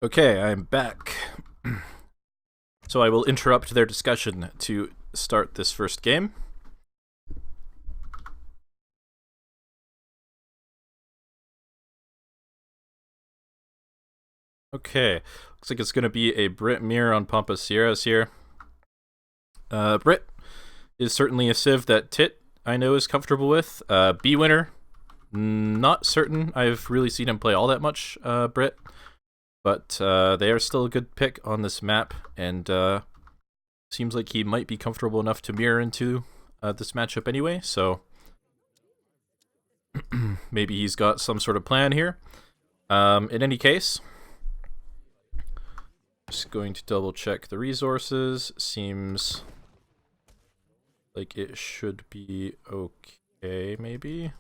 Okay, I'm back. So I will interrupt their discussion to start this first game. Okay, looks like it's going to be a Brit mirror on Pampas Sierras here. Brit is certainly a civ that Tit, I know, is comfortable with. Bwinner, not certain I've really seen him play all that much Brit, but they are still a good pick on this map, and seems like he might be comfortable enough to mirror into this matchup anyway, so maybe he's got some sort of plan here. In any case, just going to double check the resources. Seems like it should be okay, maybe.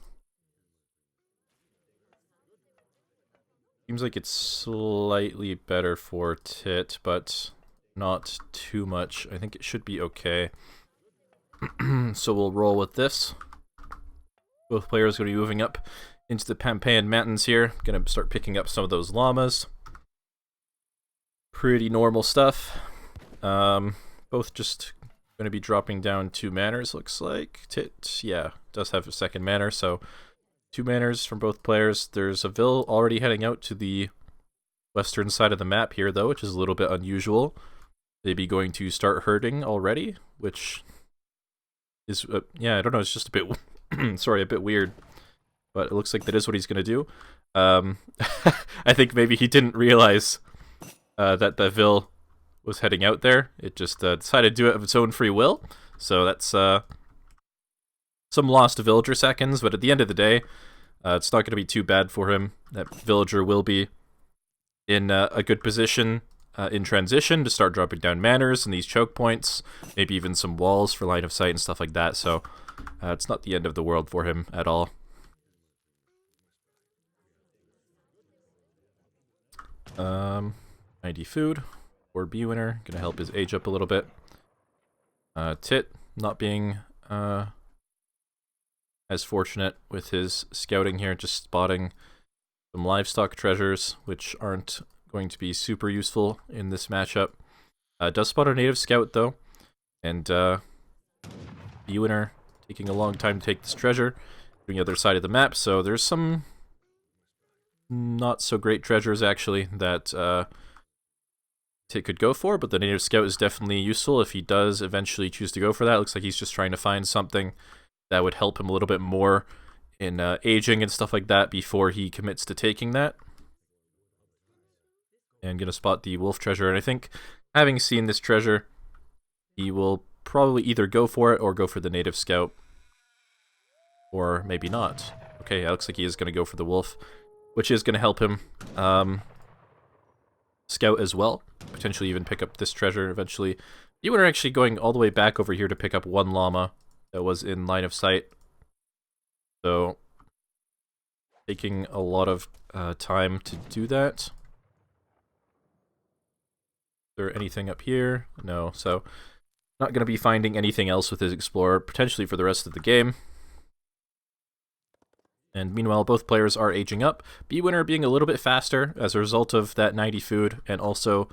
Seems like it's slightly better for Tit, but not too much. I think it should be okay. So we'll roll with this. Both players going to be moving up into the Pampas Mountains here. Going to start picking up some of those llamas. Pretty normal stuff. Both just going to be dropping down 2 manners, looks like. Tit, yeah, does have a second manor, so 2 manners from both players. There's a Vil already heading out to the western side of the map here, though, which is a little bit unusual. They'd be going to start herding already, which is, yeah, I don't know, it's just a bit, sorry, a bit weird. But it looks like that is what he's going to do. I think maybe he didn't realize that the Vil was heading out there. It just decided to do it of its own free will. So that's some lost villager seconds, but at the end of the day, it's not going to be too bad for him. That villager will be in a good position in transition to start dropping down manors and these choke points, maybe even some walls for line of sight and stuff like that. So it's not the end of the world for him at all. Um, 90 food for Bwinner, gonna help his age up a little bit. Tit not being as fortunate with his scouting here, just spotting some livestock treasures, which aren't going to be super useful in this matchup. Does spot a native scout though, and Bwinner taking a long time to take this treasure, doing the other side of the map. So there's some not so great treasures actually that Tit could go for, but the native scout is definitely useful if he does eventually choose to go for that. Looks like he's just trying to find something that would help him a little bit more in aging and stuff like that before he commits to taking that. And gonna spot the wolf treasure, and I think having seen this treasure, he will probably either go for it or go for the native scout. Or maybe not. Okay, it looks like he is gonna go for the wolf, which is gonna help him scout as well. Potentially even pick up this treasure eventually. You were actually going all the way back over here to pick up 1 llama that was in line of sight. So, taking a lot of time to do that. Is there anything up here? No, so not going to be finding anything else with his explorer, potentially for the rest of the game. And meanwhile, both players are aging up. Bwinner being a little bit faster as a result of that 90 food, and also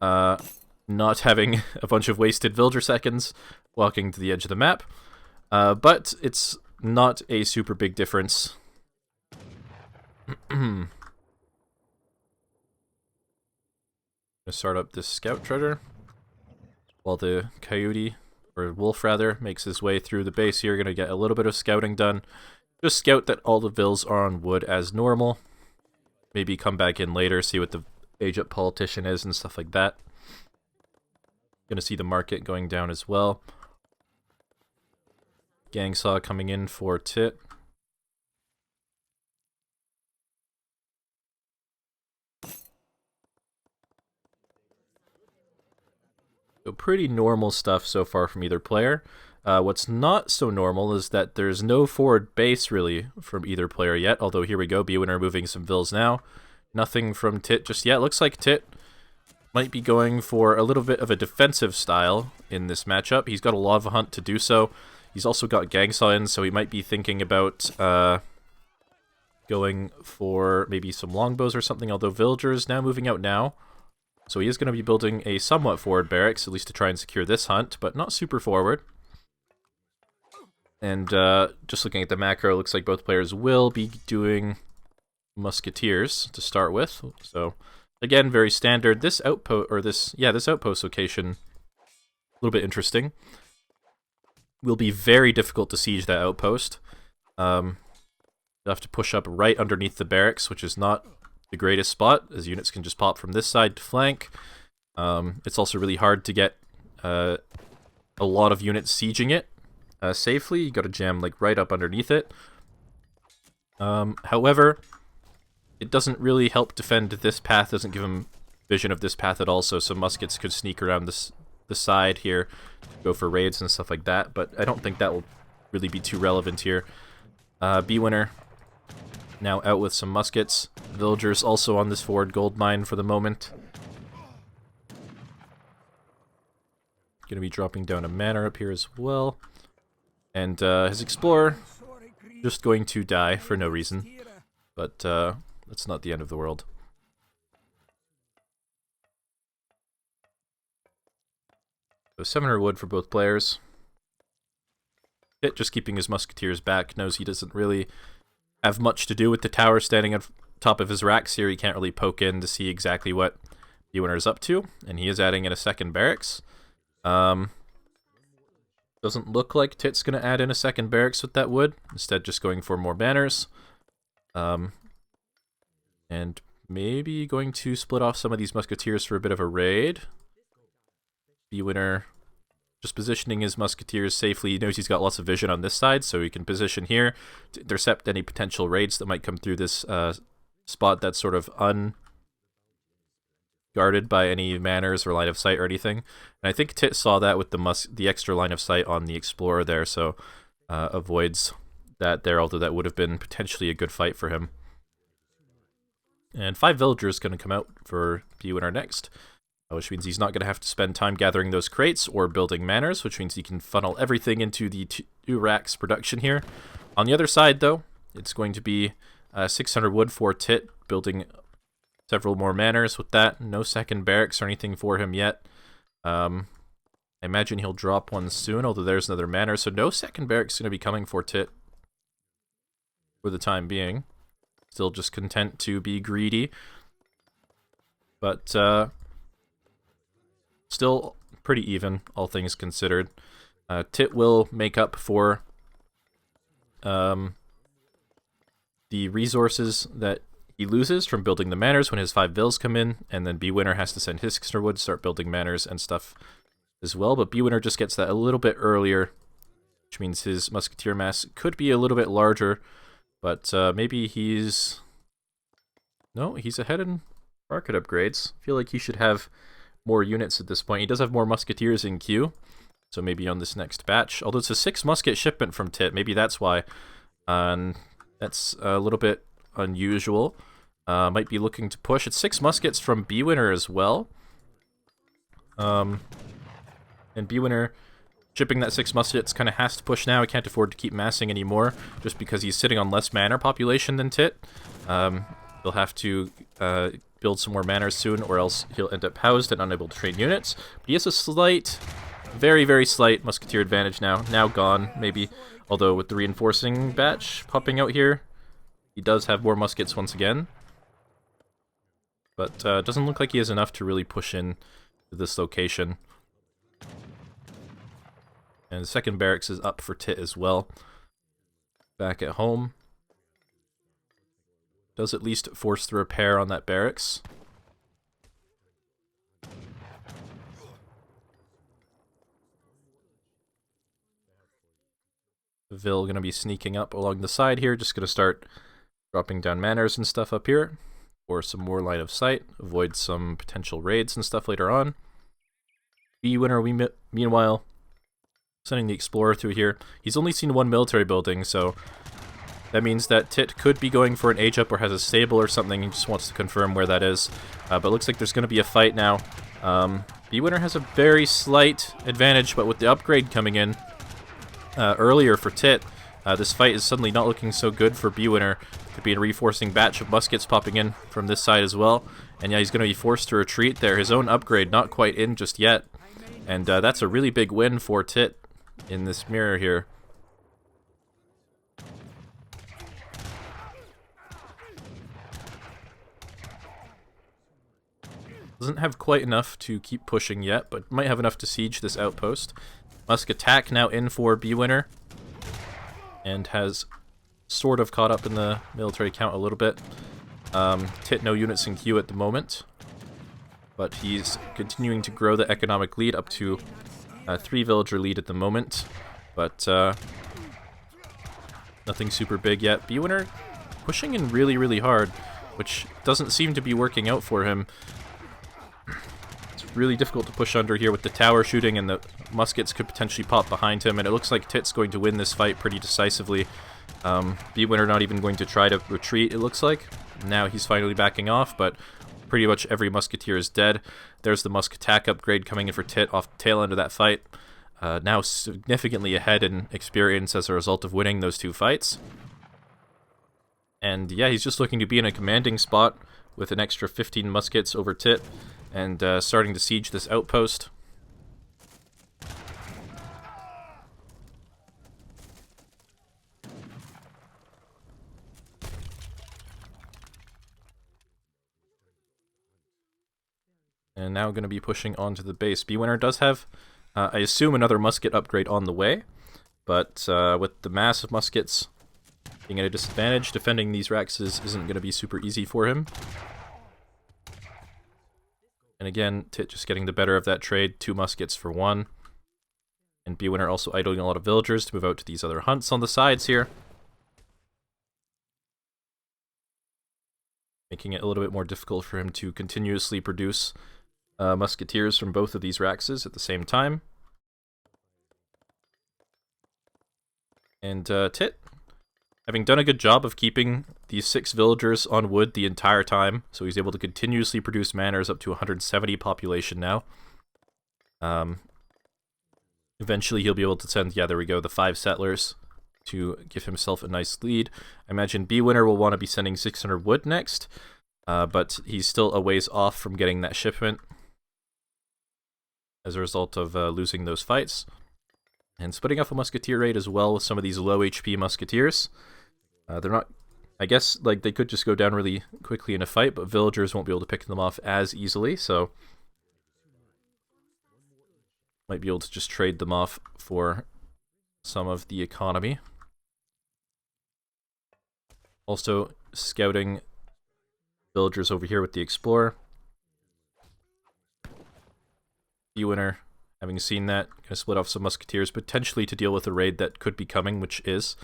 not having a bunch of wasted villager seconds walking to the edge of the map. But it's not a super big difference. Gonna start up this scout treasure while the coyote, or wolf rather, makes his way through the base here. Gonna get a little bit of scouting done. Just scout that all the Vils are on wood as normal. Maybe come back in later, see what the age-up politician is and stuff like that. Gonna see the market going down as well. Gang saw coming in for Tit. So pretty normal stuff so far from either player. What's not so normal is that there's no forward base, really, from either player yet. Although, here we go, Bwinner moving some Vils now. Nothing from Tit just yet. Looks like Tit might be going for a little bit of a defensive style in this matchup. He's got a lava hunt to do so. He's also got Gangsaw in, so he might be thinking about going for maybe some longbows or something, although Villager is now moving out now. So he is going to be building a somewhat forward barracks, at least to try and secure this hunt, but not super forward. And just looking at the macro, it looks like both players will be doing musketeers to start with. So again, very standard. This outpost, or this outpost location, a little bit interesting. Will be very difficult to siege that outpost. You'll have to push up right underneath the barracks, which is not the greatest spot, as units can just pop from this side to flank. It's also really hard to get a lot of units sieging it safely. You got to jam like right up underneath it. However, it doesn't really help defend this path. Doesn't give them vision of this path at all. So some muskets could sneak around the side here, go for raids and stuff like that. But I don't think that will really be too relevant here. Bwinner now out with some muskets. Villagers also on this forward gold mine for the moment. Gonna be dropping down a manor up here as well. And his explorer just going to die for no reason. But that's not the end of the world. So 700 wood for both players. Pitt just keeping his musketeers back, knows he doesn't really have much to do with the tower standing on top of his racks here. He can't really poke in to see exactly what Bwinner is up to, and he is adding in a second barracks. Doesn't look like Tit's going to add in a second barracks with that wood, instead just going for more banners. And maybe going to split off some of these musketeers for a bit of a raid. Bwinner just positioning his musketeers safely. He knows he's got lots of vision on this side, so he can position here to intercept any potential raids that might come through this spot that's sort of unguarded by any manors or line of sight or anything. And I think Tit saw that with the extra line of sight on the Explorer there, so avoids that there, although that would have been potentially a good fight for him. And 5 villagers going to come out for Bwinner next, which means he's not going to have to spend time gathering those crates or building manors, which means he can funnel everything into the 2 racks production here. On the other side, though, it's going to be 600 wood for Tit, building several more manors with that. No second barracks or anything for him yet. I imagine he'll drop one soon, although there's another manor, so no second barracks going to be coming for Tit for the time being. Still just content to be greedy. But still pretty even, all things considered. Tit will make up for the resources that he loses from building the manors when his 5 vills come in, and then Bwinner has to send his 600 wood, start building manors and stuff as well. But Bwinner just gets that a little bit earlier, which means his musketeer mass could be a little bit larger, but maybe he's... No, he's ahead in market upgrades. I feel like he should have more units at this point. He does have more musketeers in queue, so maybe on this next batch. Although it's a 6 musket shipment from Tit, maybe that's why. That's a little bit unusual. Might be looking to push. It's 6 muskets from Bwinner as well. And Bwinner shipping that 6 muskets kind of has to push now. He can't afford to keep massing anymore, just because he's sitting on less manor population than Tit. He'll have to build some more manors soon, or else he'll end up housed and unable to train units. But he has a slight, very, very slight musketeer advantage now. Now gone, maybe. Although with the reinforcing batch popping out here, he does have more muskets once again. But doesn't look like he has enough to really push in to this location. And the second barracks is up for Tit as well. Back at home. Does at least force the repair on that barracks. Vil gonna be sneaking up along the side here, just gonna start dropping down manors and stuff up here for some more line of sight, avoid some potential raids and stuff later on. Bwinner, meanwhile, sending the Explorer through here. He's only seen 1 military building, so that means that Tit could be going for an age up or has a stable or something. He just wants to confirm where that is. But it looks like there's going to be a fight now. Bwinner has a very slight advantage, but with the upgrade coming in earlier for Tit, This fight is suddenly not looking so good for Bwinner. Could be a reinforcing batch of muskets popping in from this side as well. And yeah, he's going to be forced to retreat there. His own upgrade not quite in just yet. And that's a really big win for Tit in this mirror here. Doesn't have quite enough to keep pushing yet, but might have enough to siege this outpost. Musk attack now in for Bwinner. And has sort of caught up in the military count a little bit. Tit no units in queue at the moment. But he's continuing to grow the economic lead up to a 3 villager lead at the moment. But nothing super big yet. Bwinner pushing in really, really hard, which doesn't seem to be working out for him. It's really difficult to push under here with the tower shooting, and the muskets could potentially pop behind him, and it looks like Tit's going to win this fight pretty decisively. Bwinner not even going to try to retreat, it looks like. Now he's finally backing off, but pretty much every musketeer is dead. There's the musk attack upgrade coming in for Tit off the tail end of that fight. Now significantly ahead in experience as a result of winning those 2 fights. And yeah, he's just looking to be in a commanding spot with an extra 15 muskets over Tit, and starting to siege this outpost. And now going to be pushing onto the base. Bwinner does have, I assume, another musket upgrade on the way, but with the mass of muskets being at a disadvantage, defending these Rexes isn't going to be super easy for him. And again, Tit just getting the better of that trade, 2 muskets for 1. And Bwinner also idling a lot of villagers to move out to these other hunts on the sides here. Making it a little bit more difficult for him to continuously produce musketeers from both of these Raxes at the same time. And Tit, having done a good job of keeping these 6 villagers on wood the entire time, so he's able to continuously produce manors up to 170 population now. Eventually he'll be able to send, yeah, there we go, the 5 settlers to give himself a nice lead. I imagine Bwinner will want to be sending 600 wood next, but he's still a ways off from getting that shipment as a result of losing those fights. And splitting off a musketeer raid as well with some of these low HP musketeers. They're not, I guess, like, they could just go down really quickly in a fight, but villagers won't be able to pick them off as easily, so might be able to just trade them off for some of the economy. Also scouting villagers over here with the explorer. Bwinner, having seen that, gonna split off some musketeers, potentially to deal with a raid that could be coming, which is.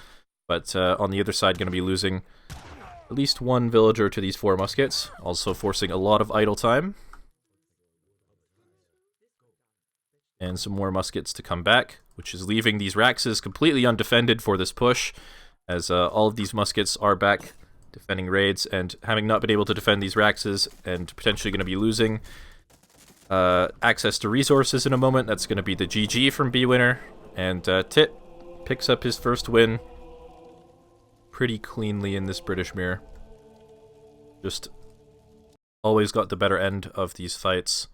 But on the other side, gonna be losing at least 1 villager to these 4 muskets, also forcing a lot of idle time. And some more muskets to come back, which is leaving these Raxes completely undefended for this push, as all of these muskets are back defending raids, and having not been able to defend these Raxes, and potentially going to be losing access to resources in a moment, that's going to be the GG from Bwinner, and Tit picks up his first win pretty cleanly in this British mirror. Just always got the better end of these fights.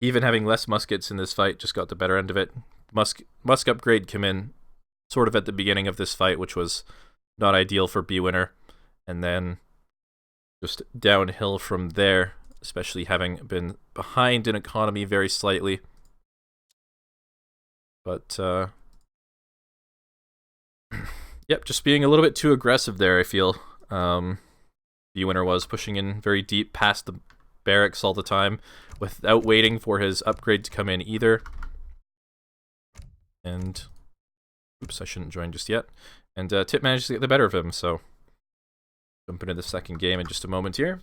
Even having less muskets in this fight, just got the better end of it. Musk upgrade came in sort of at the beginning of this fight, which was not ideal for Bwinner, and then just downhill from there, especially having been behind in economy very slightly. But, yep, just being a little bit too aggressive there, I feel. Bwinner was pushing in very deep past the barracks all the time, without waiting for his upgrade to come in either. And, oops, I shouldn't join just yet. And Tit managed to get the better of him, so jump into the second game in just a moment here.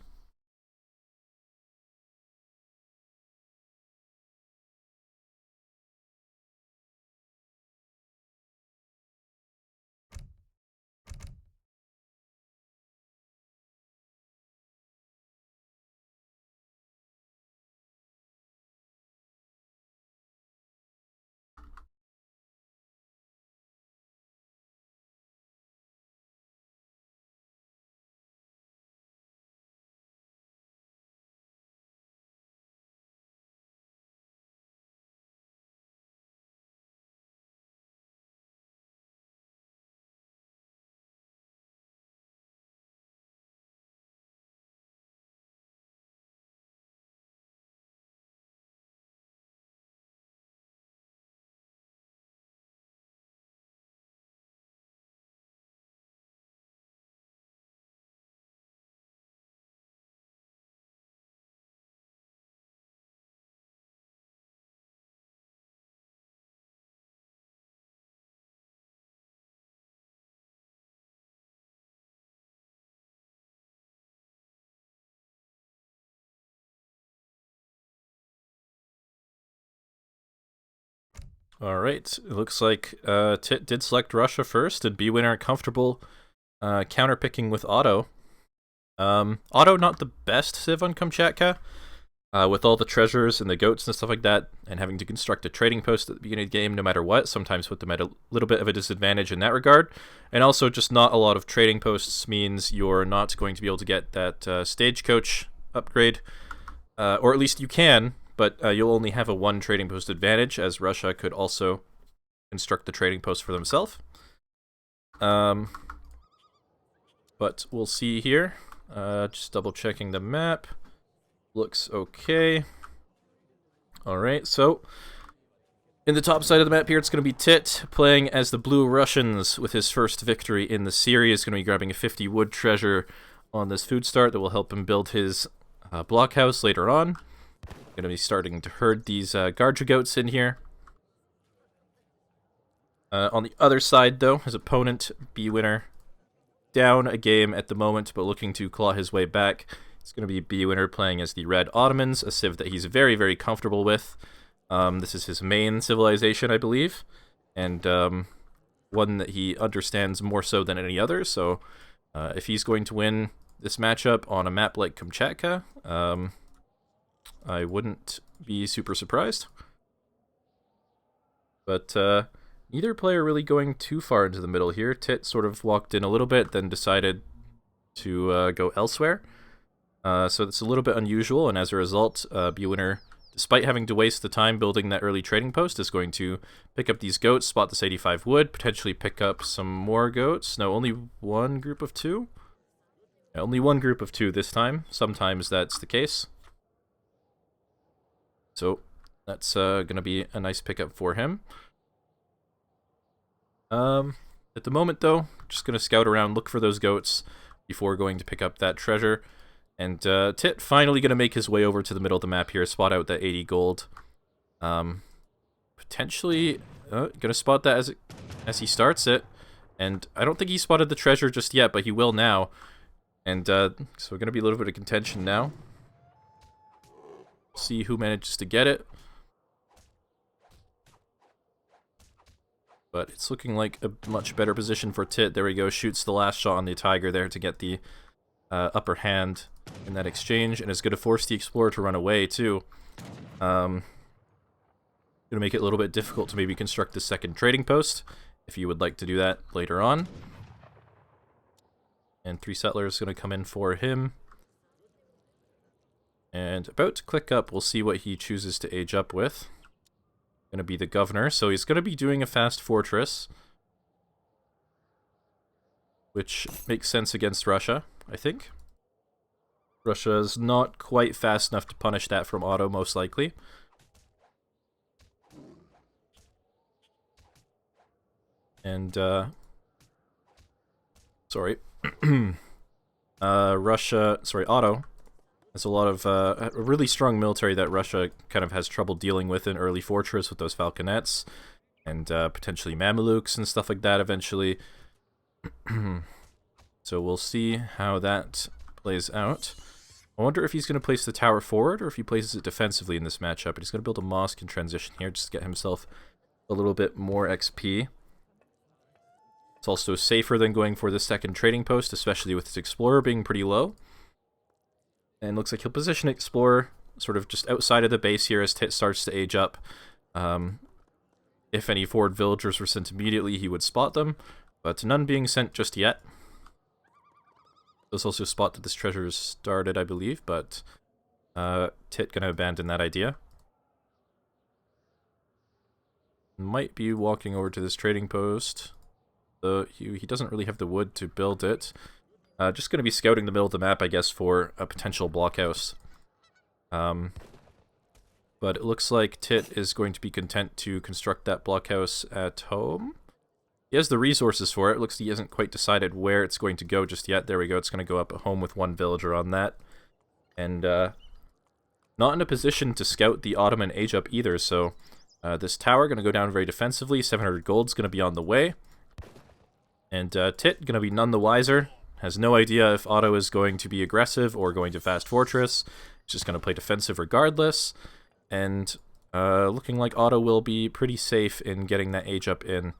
Alright, it looks like Tit did select Russia first, and Bwinner comfortable counterpicking with Otto. Otto not the best civ on Kamchatka, with all the treasures and the goats and stuff like that, and having to construct a trading post at the beginning of the game no matter what, sometimes put them at a little bit of a disadvantage in that regard. And also just not a lot of trading posts means you're not going to be able to get that stagecoach upgrade, or at least you can, but you'll only have a 1 trading post advantage, as Russia could also construct the trading post for themselves. But we'll see here. Just double checking the map. Looks okay. Alright, so in the top side of the map here, it's going to be Tit playing as the Blue Russians with his first victory in the series. Going to be grabbing a 50 wood treasure on this food start that will help him build his blockhouse later on. Going to be starting to herd these Gardra goats in here. On the other side, though, his opponent, Bwinner, down a game at the moment, but looking to claw his way back. It's going to be Bwinner playing as the Red Ottomans, a civ that he's very, very comfortable with. This is his main civilization, I believe, and one that he understands more so than any other. So if he's going to win this matchup on a map like Kamchatka, I wouldn't be super surprised. But neither player really going too far into the middle here. Tit sort of walked in a little bit, then decided to go elsewhere. So it's a little bit unusual, and as a result, Bwinner, despite having to waste the time building that early trading post, is going to pick up these goats, spot this 85 wood, potentially pick up some more goats. No, only one group of 2? Yeah, only one group of 2 this time. Sometimes that's the case. So that's going to be a nice pickup for him. At the moment, though, just going to scout around, look for those goats before going to pick up that treasure. And Tit finally going to make his way over to the middle of the map here, spot out that 80 gold. Potentially going to spot that as he starts it. And I don't think he spotted the treasure just yet, but he will now. And so we're going to be a little bit of contention now. See who manages to get it. But it's looking like a much better position for Tit. There we go, shoots the last shot on the Tiger there to get the upper hand in that exchange, and it's going to force the Explorer to run away too. Going to make it a little bit difficult to maybe construct the second trading post, if you would like to do that later on. And 3 settlers going to come in for him. And about to click up, we'll see what he chooses to age up with. Going to be the governor, so he's going to be doing a fast fortress, which makes sense against Russia, I think. Russia's not quite fast enough to punish that from Otto, most likely. And, Otto has a lot of, a really strong military that Russia kind of has trouble dealing with in early fortress with those falconets, and potentially Mamelukes and stuff like that eventually. So we'll see how that plays out. I wonder if he's going to place the tower forward or if he places it defensively in this matchup. But he's going to build a mosque in transition here just to get himself a little bit more XP. It's also safer than going for the second trading post, especially with his Explorer being pretty low. And looks like he'll position Explorer sort of just outside of the base here as Tit starts to age up. If any forward villagers were sent immediately, he would spot them, but none being sent just yet. There's also a spot that this treasure is started, I believe, but Tit gonna abandon that idea. Might be walking over to this trading post, though he doesn't really have the wood to build it. Just gonna be scouting the middle of the map, I guess, for a potential blockhouse. But it looks like Tit is going to be content to construct that blockhouse at home. He has the resources for it. It looks like he hasn't quite decided where it's going to go just yet. There we go. It's going to go up at home with 1 villager on that. And not in a position to scout the Ottoman age up either. So this tower going to go down very defensively. 700 gold's going to be on the way. And Tit going to be none the wiser. Has no idea if Otto is going to be aggressive or going to fast fortress. He's just going to play defensive regardless. And Looking like Otto will be pretty safe in getting that age up in.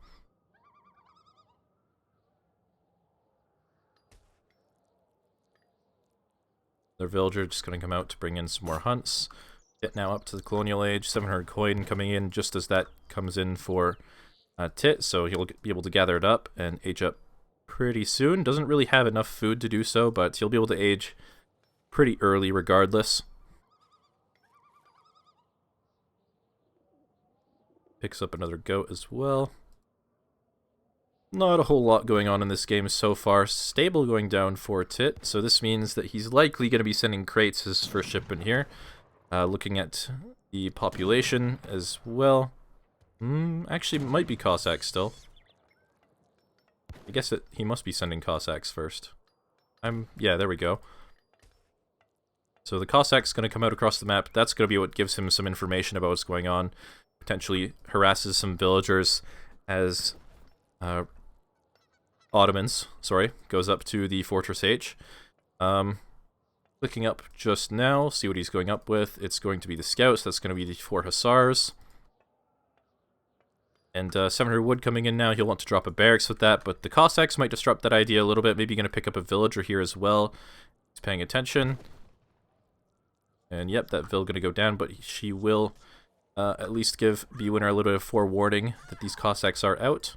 Their villager just going to come out to bring in some more hunts. Get now up to the colonial age. 700 coin coming in just as that comes in for Tit, so he'll be able to gather it up and age up pretty soon. Doesn't really have enough food to do so, but he'll be able to age pretty early regardless. Picks up another goat as well. Not a whole lot going on in this game so far. Stable going down for Tit, so this means that he's likely going to be sending crates as first shipment here. Looking at the population as well. Actually, might be Cossacks still. I guess he must be sending Cossacks first. Yeah, there we go. So the Cossacks going to come out across the map. That's going to be what gives him some information about what's going on. Potentially harasses some villagers as Ottomans, goes up to the Fortress H. Clicking up just now, see what he's going up with. It's going to be the scouts. That's going to be the 4 hussars. And 700 wood coming in now. He'll want to drop a barracks with that, but the Cossacks might disrupt that idea a little bit. Maybe going to pick up a villager here as well. He's paying attention. And yep, that vill going to go down, but she will at least give Bwinner a little bit of forewarning that these Cossacks are out.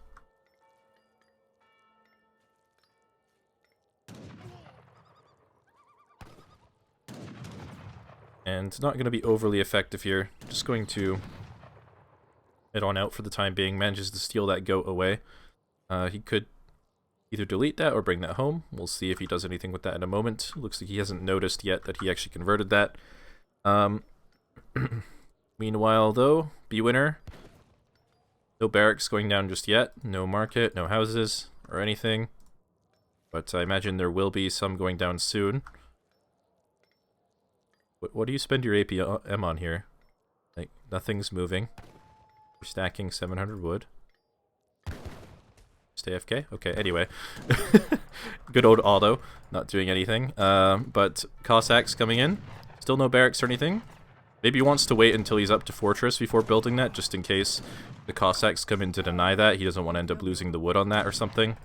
And not going to be overly effective here. Just going to head on out for the time being. Manages to steal that goat away. He could either delete that or bring that home. We'll see if he does anything with that in a moment. Looks like he hasn't noticed yet that he actually converted that. Meanwhile, though, Bwinner, no barracks going down just yet. No market, no houses or anything. But I imagine there will be some going down soon. What do you spend your APM on here? Like, nothing's moving. We're stacking 700 wood. Stay AFK? Okay, anyway. Good old Otto, not doing anything. But Cossacks coming in. Still no barracks or anything. Maybe he wants to wait until he's up to fortress before building that, just in case the Cossacks come in to deny that. He doesn't want to end up losing the wood on that or something.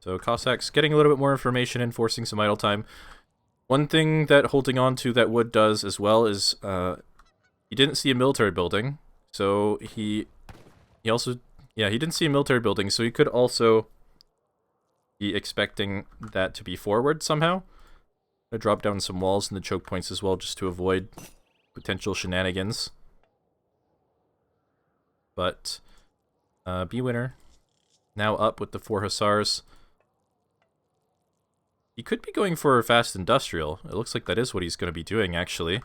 So Cossacks getting a little bit more information and forcing some idle time. One thing that holding on to that wood does as well is he didn't see a military building, so he didn't see a military building, so he could also be expecting that to be forward somehow. I'm gonna drop down some walls and the choke points as well, just to avoid potential shenanigans. But Bwinner now up with the 4 hussars. He could be going for a fast industrial. It looks like that is what he's going to be doing, actually.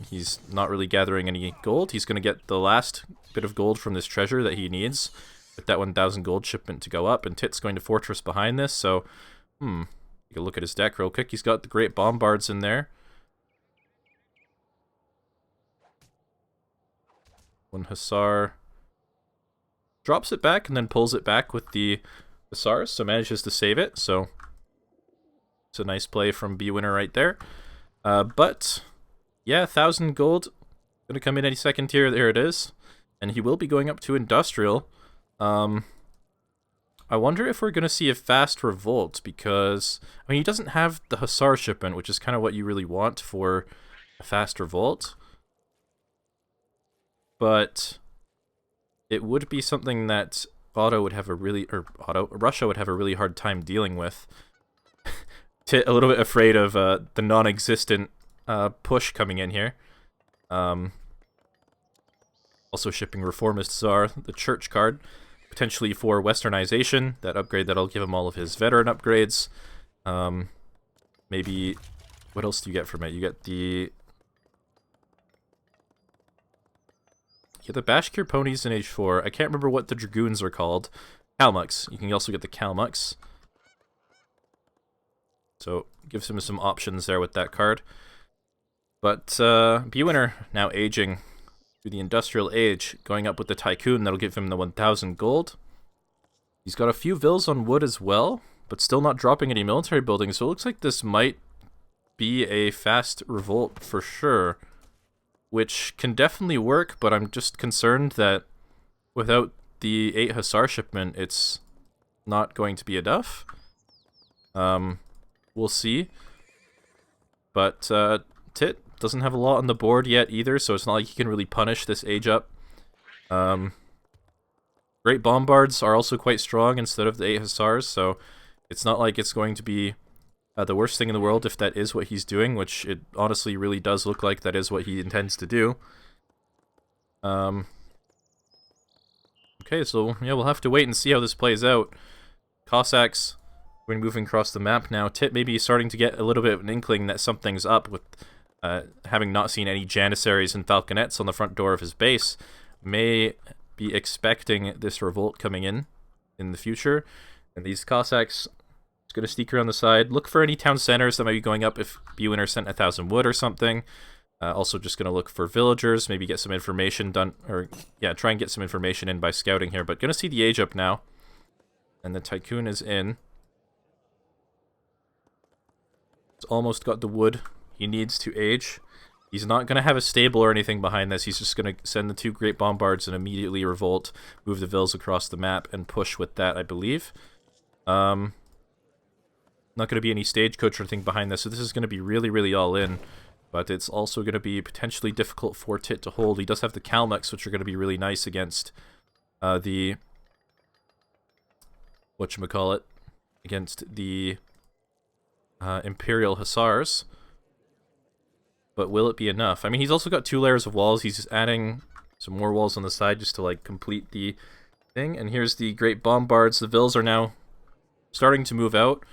He's not really gathering any gold. He's going to get the last bit of gold from this treasure that he needs with that 1,000 gold shipment to go up. And Tit's going to fortress behind this, so... Take a look at his deck real quick. He's got the great bombards in there. 1 hussar. Drops it back and then pulls it back with the hussars, so manages to save it, so... It's a nice play from Bwinner right there. But, yeah, 1,000 gold. Gonna come in any second here. There it is. And he will be going up to industrial. I wonder if we're gonna see a fast revolt, because, I mean, he doesn't have the hussar shipment, which is kind of what you really want for a fast revolt. But it would be something that Russia would have a really hard time dealing with. A little bit afraid of the non-existent push coming in here. Also shipping Reformist Tsar, the church card, potentially for westernization, that upgrade that'll give him all of his veteran upgrades. Maybe, what else do you get from it? You get the Bashkir ponies in Age 4. I can't remember what the dragoons are called. Kalmucks. You can also get the Kalmucks. So, gives him some options there with that card. But, Bwinner now aging to the industrial age, going up with the Tycoon, that'll give him the 1,000 gold. He's got a few vills on wood as well, but still not dropping any military buildings, so it looks like this might be a fast revolt for sure, which can definitely work, but I'm just concerned that without the 8 Hussar shipment, it's not going to be enough. We'll see. But Tit doesn't have a lot on the board yet either, so it's not like he can really punish this age up. Great Bombards are also quite strong instead of the 8 Hussars, so it's not like it's going to be the worst thing in the world if that is what he's doing, which it honestly really does look like that is what he intends to do. Okay, so yeah, we'll have to wait and see how this plays out. Cossacks, we're moving across the map now. Tit may be starting to get a little bit of an inkling that something's up with having not seen any Janissaries and Falconets on the front door of his base. May be expecting this revolt coming in the future. And these Cossacks is going to sneak around the side, look for any town centers that might be going up if Bwinner sent 1,000 wood or something. Also just going to look for villagers, maybe get some information done, or yeah, try and get some information in by scouting here. But going to see the age up now. And the Tycoon is in. He's almost got the wood he needs to age. He's not going to have a stable or anything behind this. He's just going to send the 2 Great Bombards and immediately revolt, move the vills across the map, and push with that, I believe. Not going to be any stagecoach or anything behind this, so this is going to be really, really all in. But it's also going to be potentially difficult for Tit to hold. He does have the Kalmucks, which are going to be really nice against the... whatchamacallit? Against the Imperial Hussars. But will it be enough? I mean, he's also got 2 layers of walls. He's just adding some more walls on the side just to, like, complete the thing. And here's the Great Bombards. The vills are now starting to move out.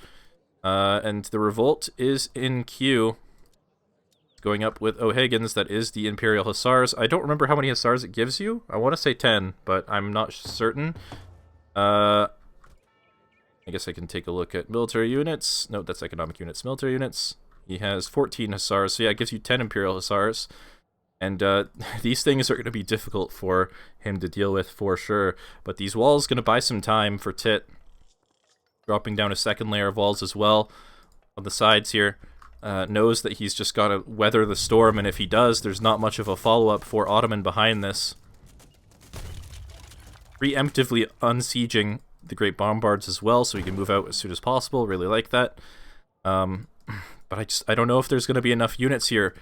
And the revolt is in queue. Going up with O'Higgins, that is the Imperial Hussars. I don't remember how many Hussars it gives you. I want to say 10, but I'm not certain. I guess I can take a look at military units. No, that's economic units. Military units. He has 14 Hussars, so yeah, it gives you 10 Imperial Hussars. And these things are going to be difficult for him to deal with for sure. But these walls going to buy some time for Tit. Dropping down a 2nd layer of walls as well on the sides here. Knows that he's just got to weather the storm, and if he does, there's not much of a follow-up for Ottoman behind this. Preemptively unsieging the Great Bombards as well, so he can move out as soon as possible. Really like that. But I don't know if there's going to be enough units here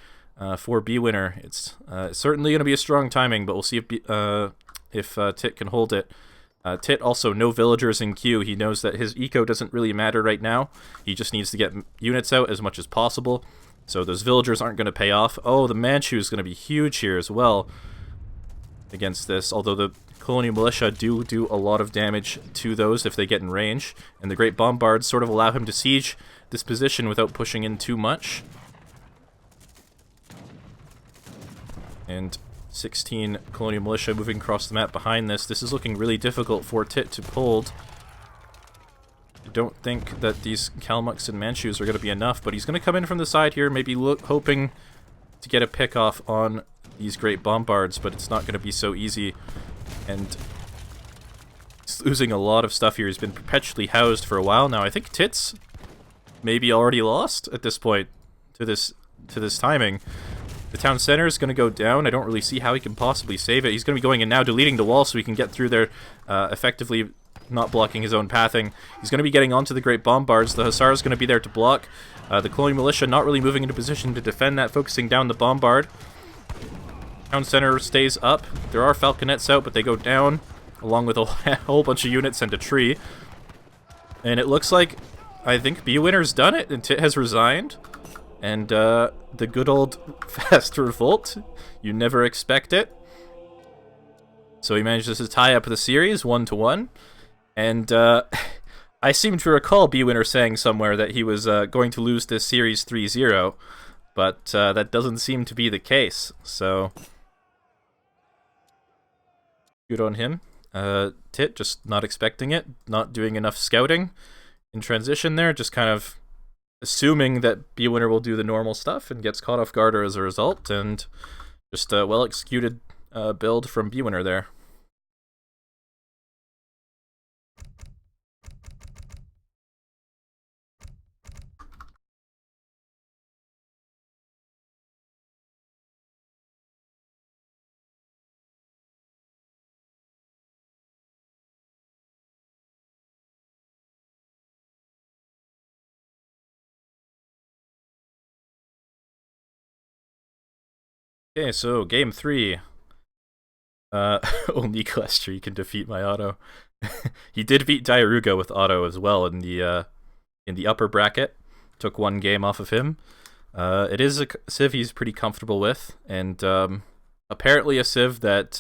for Bwinner. It's certainly going to be a strong timing, but we'll see if Tit can hold it. Tit also no villagers in queue. He knows that his eco doesn't really matter right now. He just needs to get units out as much as possible. So those villagers aren't going to pay off. Oh, the Manchu is going to be huge here as well against this. Although the Colonial Militia do a lot of damage to those if they get in range. And the Great Bombards sort of allow him to siege this position without pushing in too much. And 16 Colonial Militia moving across the map behind this. This is looking really difficult for Tit to hold. I don't think that these Kalmucks and Manchus are going to be enough, but he's going to come in from the side here, maybe hoping to get a pick off on these Great Bombards, but it's not going to be so easy. And he's losing a lot of stuff here. He's been perpetually housed for a while now. I think Tit's maybe already lost at this point to this timing. The town center is going to go down. I don't really see how he can possibly save it. He's going to be going in now, deleting the wall so he can get through there, effectively not blocking his own pathing. He's going to be getting onto the Great Bombards. The Hussar is going to be there to block. The Colonial Militia not really moving into position to defend that, focusing down the Bombard. Town center stays up. There are Falconets out, but they go down, along with a whole bunch of units and a tree. And it looks like, I think Bwinner's done it, and Tit has resigned. And the good old fast revolt, you never expect it. So he manages to tie up the series 1-1. And I seem to recall Bwinner saying somewhere that he was going to lose this series 3-0. But that doesn't seem to be the case. So good on him. Tit just not expecting it, not doing enough scouting in transition there, just kind of assuming that Bwinner will do the normal stuff and gets caught off guard as a result, and just a well-executed build from Bwinner there. Okay, so game 3. Only Equestri can defeat my Otto. He did beat Diaruga with Otto as well in the upper bracket. Took 1 game off of him. It is a civ he's pretty comfortable with, and apparently a civ that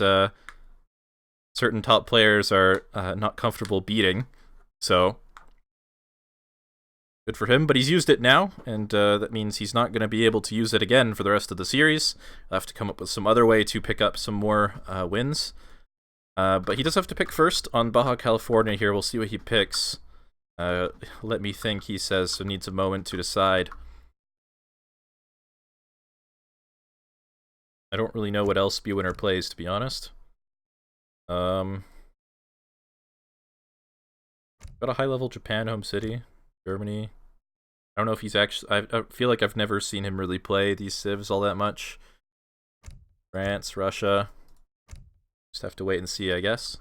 certain top players are not comfortable beating. So good for him, but he's used it now, and that means he's not going to be able to use it again for the rest of the series. I'll have to come up with some other way to pick up some more wins. But he does have to pick first on Baja California here. We'll see what he picks. Let me think, he says, so needs a moment to decide. I don't really know what else Bwinner plays, to be honest. Got a high-level Japan home city, Germany. I don't know if he's actually... I feel like I've never seen him really play these civs all that much. France, Russia. Just have to wait and see, I guess.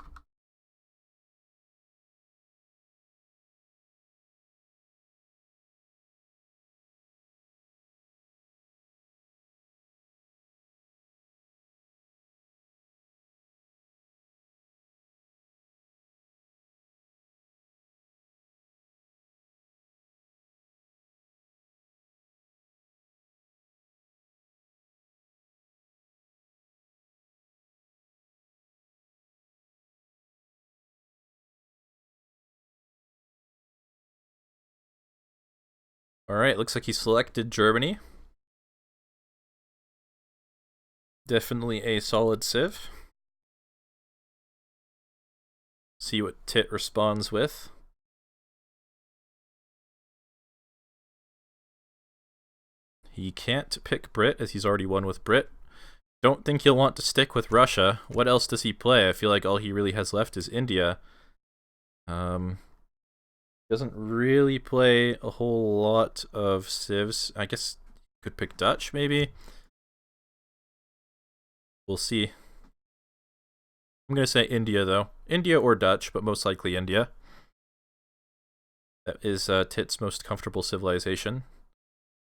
Alright, looks like he selected Germany. Definitely a solid civ. See what Tit responds with. He can't pick Brit, as he's already won with Brit. Don't think he'll want to stick with Russia. What else does he play? I feel like all he really has left is India. Doesn't really play a whole lot of civs. I guess could pick Dutch, maybe. We'll see. I'm going to say India, though. India or Dutch, but most likely India. That is Tit's most comfortable civilization.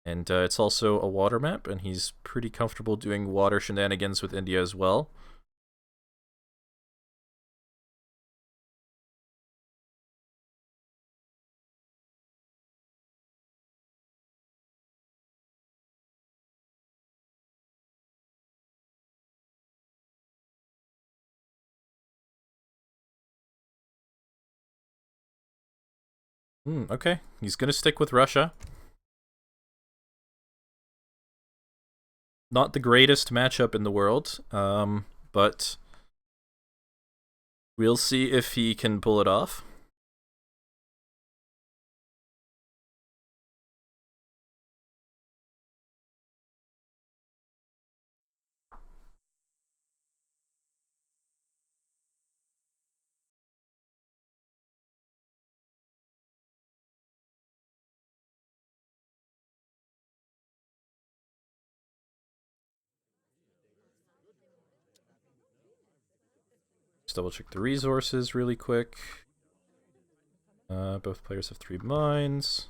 And it's also a water map, and he's pretty comfortable doing water shenanigans with India as well. Okay, he's gonna stick with Russia. Not the greatest matchup in the world, but we'll see if he can pull it off. Just double check the resources really quick. Both players have 3 mines.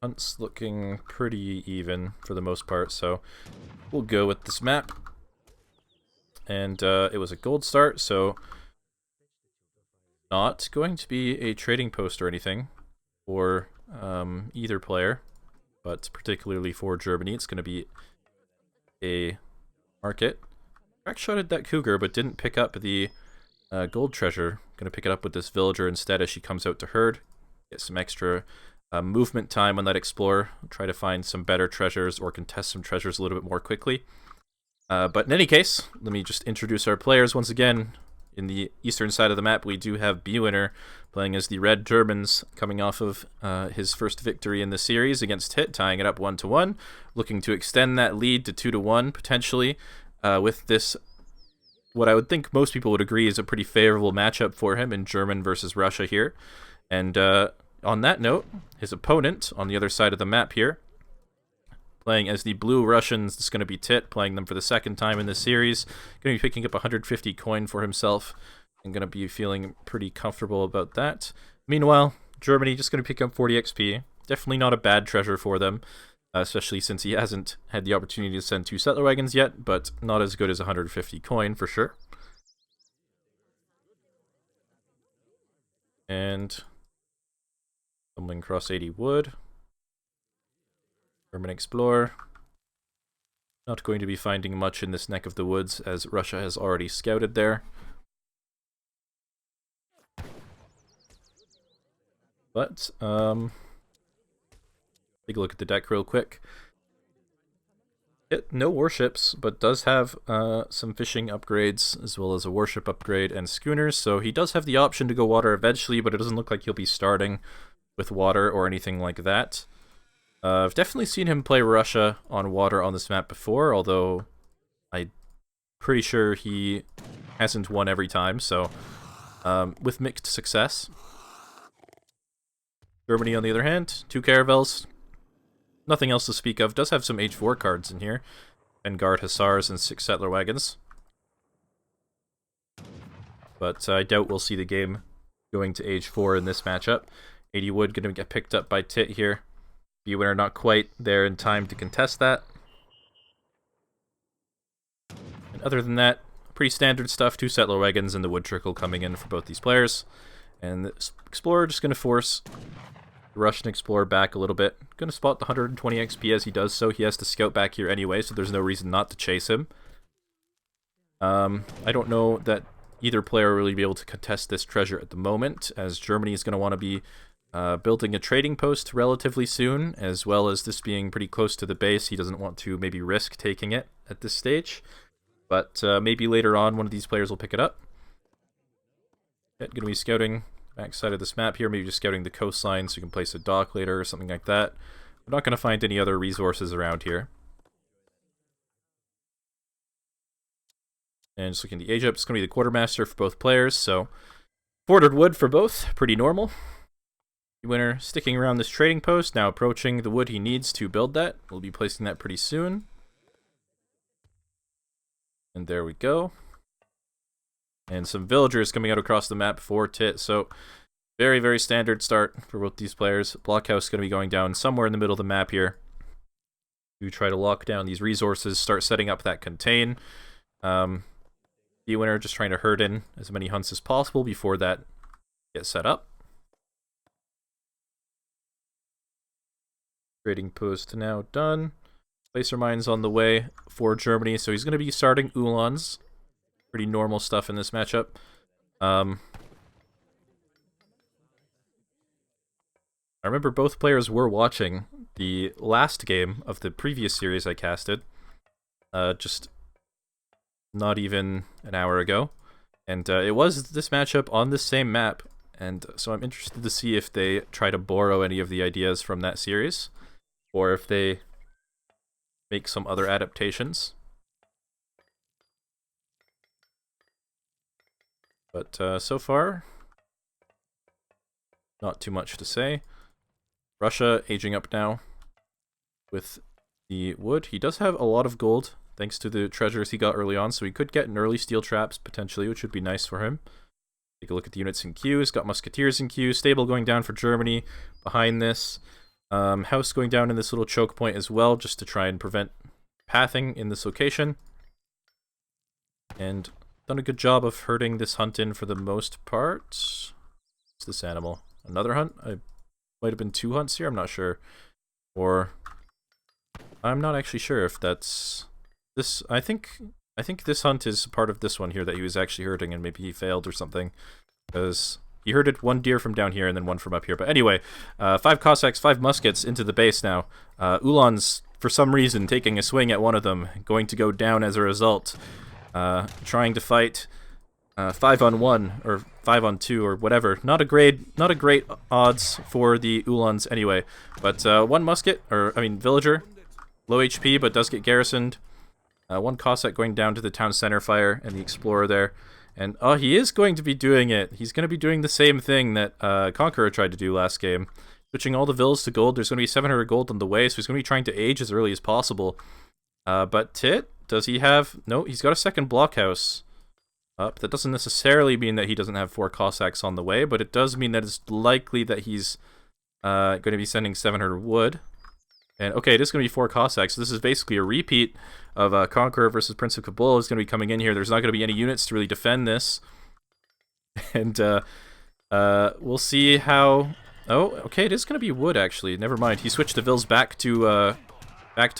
Hunt's looking pretty even for the most part, so we'll go with this map. And it was a gold start, so not going to be a trading post or anything for either player, but particularly for Germany, it's going to be a market. Crackshotted that cougar, but didn't pick up the gold treasure. Going to pick it up with this villager instead as she comes out to herd. Get some extra movement time on that explorer. Try to find some better treasures or contest some treasures a little bit more quickly. But in any case, let me just introduce our players once again. In the eastern side of the map, we do have Bwinner playing as the Red Germans, coming off of his first victory in the series against Tit, tying it up 1-1, looking to extend that lead to 2-1 potentially with this, what I would think most people would agree is a pretty favorable matchup for him in German versus Russia here. And on that note, his opponent on the other side of the map here, playing as the Blue Russians, it's going to be Tit, playing them for the second time in this series. Going to be picking up 150 coin for himself. I'm going to be feeling pretty comfortable about that. Meanwhile, Germany just going to pick up 40 XP. Definitely not a bad treasure for them. especially since he hasn't had the opportunity to send 2 settler wagons yet, but not as good as 150 coin for sure. And stumbling across 80 wood. German Explorer. Not going to be finding much in this neck of the woods, as Russia has already scouted there. But, take a look at the deck real quick. No warships, but does have some fishing upgrades, as well as a warship upgrade and schooners, so he does have the option to go water eventually, but it doesn't look like he'll be starting with water or anything like that. I've definitely seen him play Russia on water on this map before, although I'm pretty sure he hasn't won every time, so with mixed success. Germany, on the other hand, 2 caravels. Nothing else to speak of. Does have some H4 cards in here. And guard hussars and 6 settler wagons. But I doubt we'll see the game going to H4 in this matchup. 80 wood going to get picked up by Tit here. Bwinner not quite there in time to contest that. And other than that, pretty standard stuff. 2 settler wagons and the wood trickle coming in for both these players. And the Explorer just going to force the Russian Explorer back a little bit. Going to spot the 120 XP as he does so. He has to scout back here anyway, so there's no reason not to chase him. I don't know that either player will really be able to contest this treasure at the moment, as Germany is going to want to be building a trading post relatively soon, as well as this being pretty close to the base. He doesn't want to maybe risk taking it at this stage, but maybe later on one of these players will pick it up. Going to be scouting backside of this map here, maybe just scouting the coastline so you can place a dock later or something like that. We're not going to find any other resources around here. And just looking at the age up, it's going to be the quartermaster for both players, so 400 wood for both, pretty normal. Bwinner sticking around this trading post, now approaching the wood he needs to build that. We'll be placing that pretty soon. And there we go. And some villagers coming out across the map for Tit, so very, very standard start for both these players. Blockhouse is going to be going down somewhere in the middle of the map here to try to lock down these resources, start setting up that contain. Bwinner just trying to herd in as many hunts as possible before that gets set up. Trading post now done. Placer mines on the way for Germany, so he's going to be starting Uhlans. Pretty normal stuff in this matchup. I remember both players were watching the last game of the previous series I casted, just not even an hour ago. And it was this matchup on this same map, and so I'm interested to see if they try to borrow any of the ideas from that series, or if they make some other adaptations. But so far, not too much to say. Russia aging up now with the wood. He does have a lot of gold, thanks to the treasures he got early on, so he could get an early steel traps, potentially, which would be nice for him. Take a look at the units in queue. He's got musketeers in queue. Stable going down for Germany behind this. House going down in this little choke point as well, just to try and prevent pathing in this location. And done a good job of herding this hunt in for the most part. What's this animal? Another hunt? I might have been 2 hunts here, I'm not sure. Or I'm not actually sure if that's this. I think this hunt is part of this one here that he was actually herding, and maybe he failed or something, because he herded 1 deer from down here and then 1 from up here. But anyway, 5 Cossacks, 5 muskets into the base now. Uhlans, for some reason, taking a swing at one of them, going to go down as a result. Trying to fight 5-on-1 or 5-on-2 or whatever. Not a great odds for the Uhlans anyway. But 1 musket, or I mean villager, low HP but does get garrisoned. 1 Cossack going down to the town center fire, and the explorer there. And he is going to be doing it. He's going to be doing the same thing that Conqueror tried to do last game, switching all the villas to gold. There's going to be 700 gold on the way, so he's going to be trying to age as early as possible. But Tit, does he have... No, he's got a second blockhouse up. That doesn't necessarily mean that he doesn't have 4 Cossacks on the way, but it does mean that it's likely that he's going to be sending 700 wood. And okay, it is going to be 4 Cossacks. So this is basically a repeat of Conqueror versus Prince of Kabul is going to be coming in here. There's not going to be any units to really defend this. And we'll see how... Oh, okay, it is going to be wood, actually. Never mind. He switched the vills back to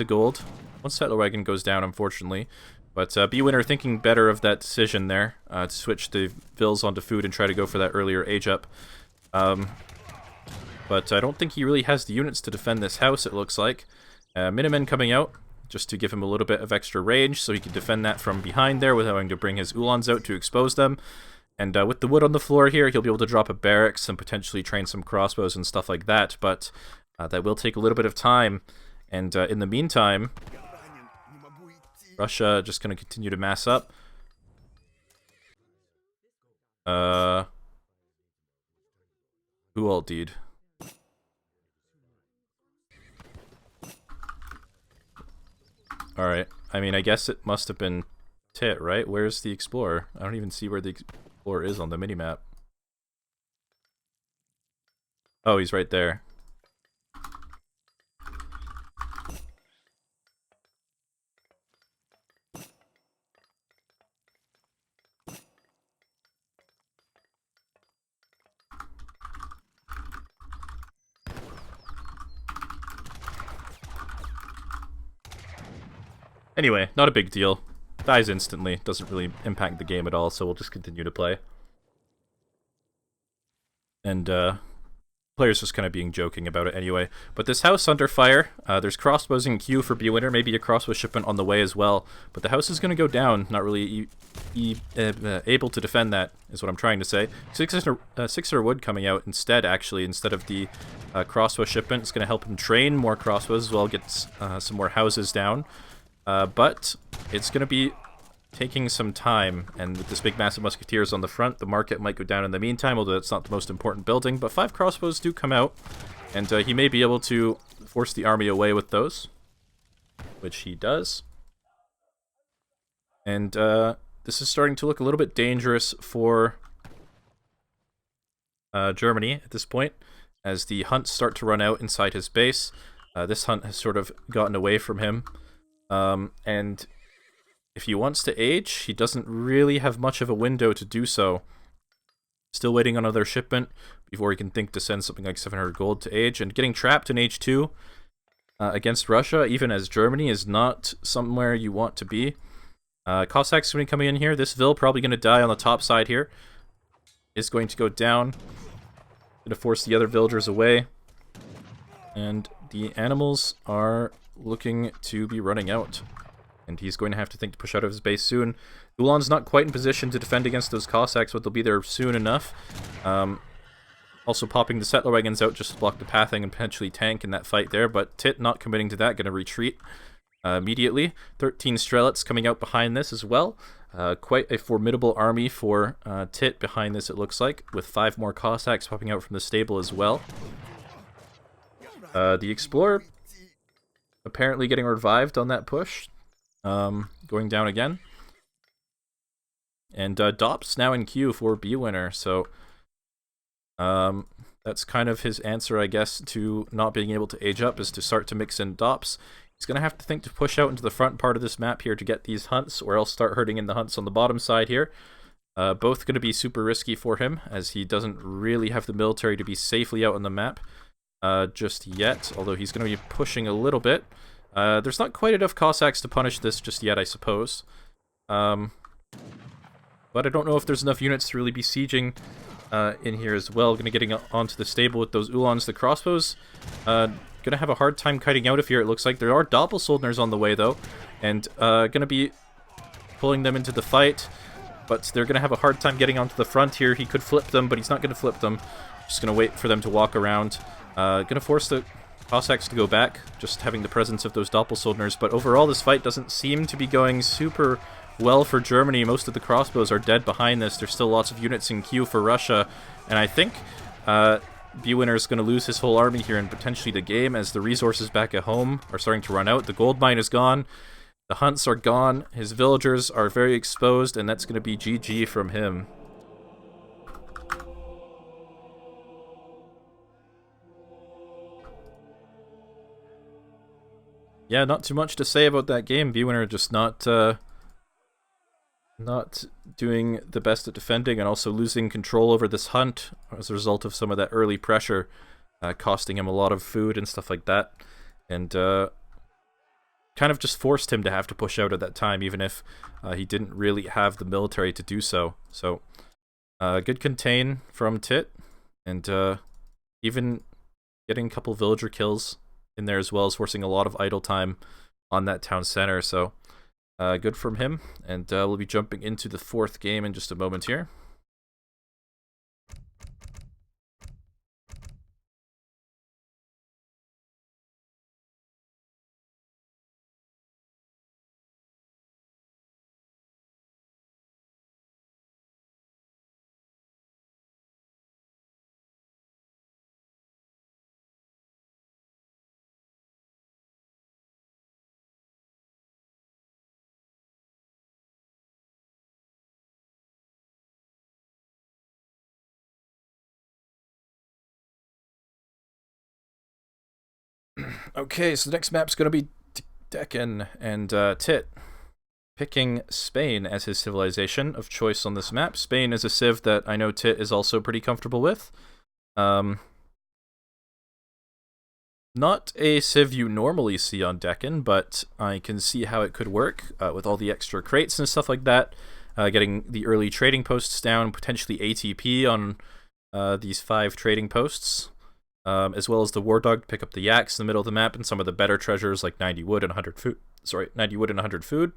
gold. One settler wagon goes down, unfortunately. But Bwinner thinking better of that decision there to switch the vills onto food and try to go for that earlier age up. But I don't think he really has the units to defend this house, it looks like. Minimen coming out just to give him a little bit of extra range so he can defend that from behind there without having to bring his Uhlans out to expose them. And with the wood on the floor here, he'll be able to drop a barracks and potentially train some crossbows and stuff like that. But that will take a little bit of time. And in the meantime, Russia just going to continue to mass up. Who ultied? Alright, I mean, I guess it must have been Tit, right? Where's the Explorer? I don't even see where the Explorer is on the minimap. Oh, he's right there. Anyway, not a big deal. Dies instantly. Doesn't really impact the game at all, so we'll just continue to play. And, players just kind of being joking about it anyway. But this house under fire, there's crossbows in queue for Bwinner, maybe a crossbow shipment on the way as well. But the house is going to go down, not really able to defend that, is what I'm trying to say. 600 wood coming out instead, actually, instead of the crossbow shipment. It's going to help him train more crossbows as well, get some more houses down. But it's going to be taking some time, and with this big massive musketeers on the front, the market might go down in the meantime, although it's not the most important building. But 5 crossbows do come out, and he may be able to force the army away with those, which he does. And this is starting to look a little bit dangerous for Germany at this point, as the hunts start to run out inside his base. This hunt has sort of gotten away from him. And if he wants to age, he doesn't really have much of a window to do so. Still waiting on another shipment before he can think to send something like 700 gold to age. And getting trapped in age 2 against Russia, even as Germany, is not somewhere you want to be. Cossacks going to be coming in here. This Vil probably going to die on the top side here. Is going to go down. Going to force the other villagers away. And the animals are looking to be running out, and he's going to have to think to push out of his base soon. Ulan's not quite in position to defend against those Cossacks, but they'll be there soon enough. Also popping the settler wagons out just to block the pathing and potentially tank in that fight there, but Tit not committing to that, going to retreat immediately. 13 Strelets coming out behind this as well. Quite a formidable army for Tit behind this, it looks like, with 5 more Cossacks popping out from the stable as well. The Explorer apparently getting revived on that push. Going down again. And Dops now in queue for Bwinner, so that's kind of his answer, I guess, to not being able to age up, is to start to mix in Dops. He's going to have to think to push out into the front part of this map here to get these hunts, or else start hurting in the hunts on the bottom side here. Both going to be super risky for him, as he doesn't really have the military to be safely out on the map just yet, although he's going to be pushing a little bit. There's not quite enough Cossacks to punish this just yet, I suppose. But I don't know if there's enough units to really be sieging in here as well. Going to getting onto the stable with those Uhlans. The crossbows going to have a hard time kiting out of here, it looks like. There are Doppelsoldners on the way, though, and going to be pulling them into the fight. But they're going to have a hard time getting onto the front here. He could flip them, but he's not going to flip them. Just going to wait for them to walk around. Going to force the Cossacks to go back, just having the presence of those Doppelsoldners. But overall, this fight doesn't seem to be going super well for Germany. Most of the crossbows are dead behind this. There's still lots of units in queue for Russia. And I think Bwinner is going to lose his whole army here and potentially the game, as the resources back at home are starting to run out. The gold mine is gone. The hunts are gone. His villagers are very exposed, and that's going to be GG from him. Yeah, not too much to say about that game. Bwinner just not doing the best at defending, and also losing control over this hunt as a result of some of that early pressure, costing him a lot of food and stuff like that, and kind of just forced him to have to push out at that time, even if he didn't really have the military to do so. So, good contain from Tit, and even getting a couple villager kills in there, as well as forcing a lot of idle time on that town center. So, good from him, and we'll be jumping into the fourth game in just a moment here. Okay, so the next map's going to be Deccan, and Tit picking Spain as his civilization of choice on this map. Spain is a civ that I know Tit is also pretty comfortable with. Not a civ you normally see on Deccan, but I can see how it could work with all the extra crates and stuff like that. Getting the early trading posts down, potentially ATP on these 5 trading posts, as well as the War Dog to pick up the yaks in the middle of the map, and some of the better treasures like 90 wood and 100 food. 90 wood and 100 food.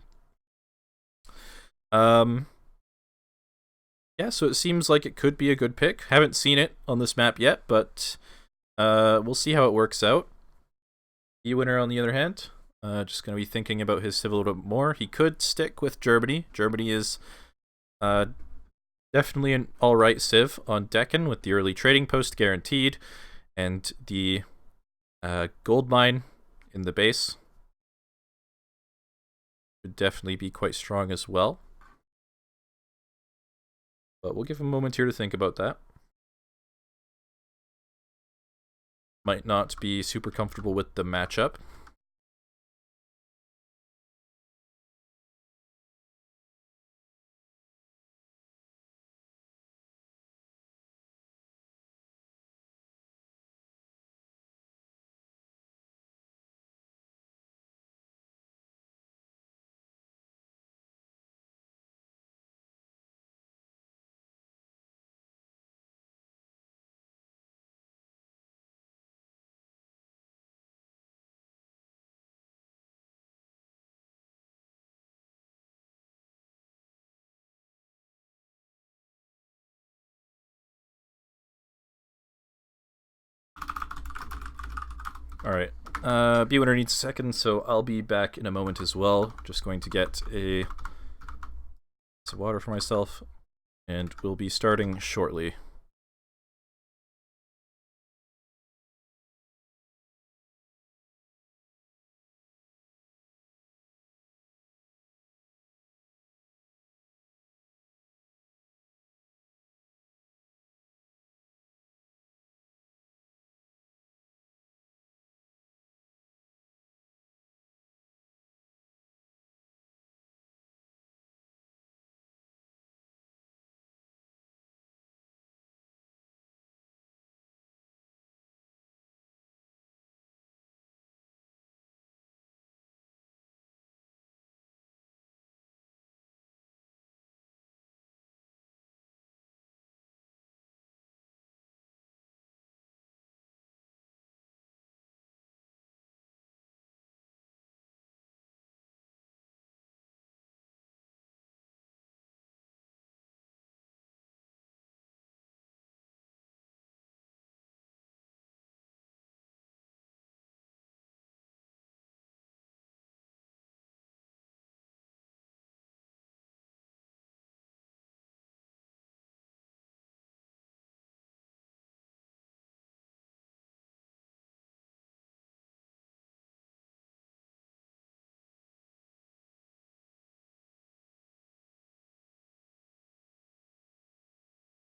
Yeah, so it seems like it could be a good pick. Haven't seen it on this map yet, but we'll see how it works out. Bwinner, on the other hand, just going to be thinking about his civ a little bit more. He could stick with Germany. Germany is definitely an alright civ on Deccan, with the early trading post guaranteed, and the gold mine in the base would definitely be quite strong as well. But we'll give him a moment here to think about that. Might not be super comfortable with the matchup. Alright, Bwinner needs a second, so I'll be back in a moment as well. Just going to get some water for myself, and we'll be starting shortly.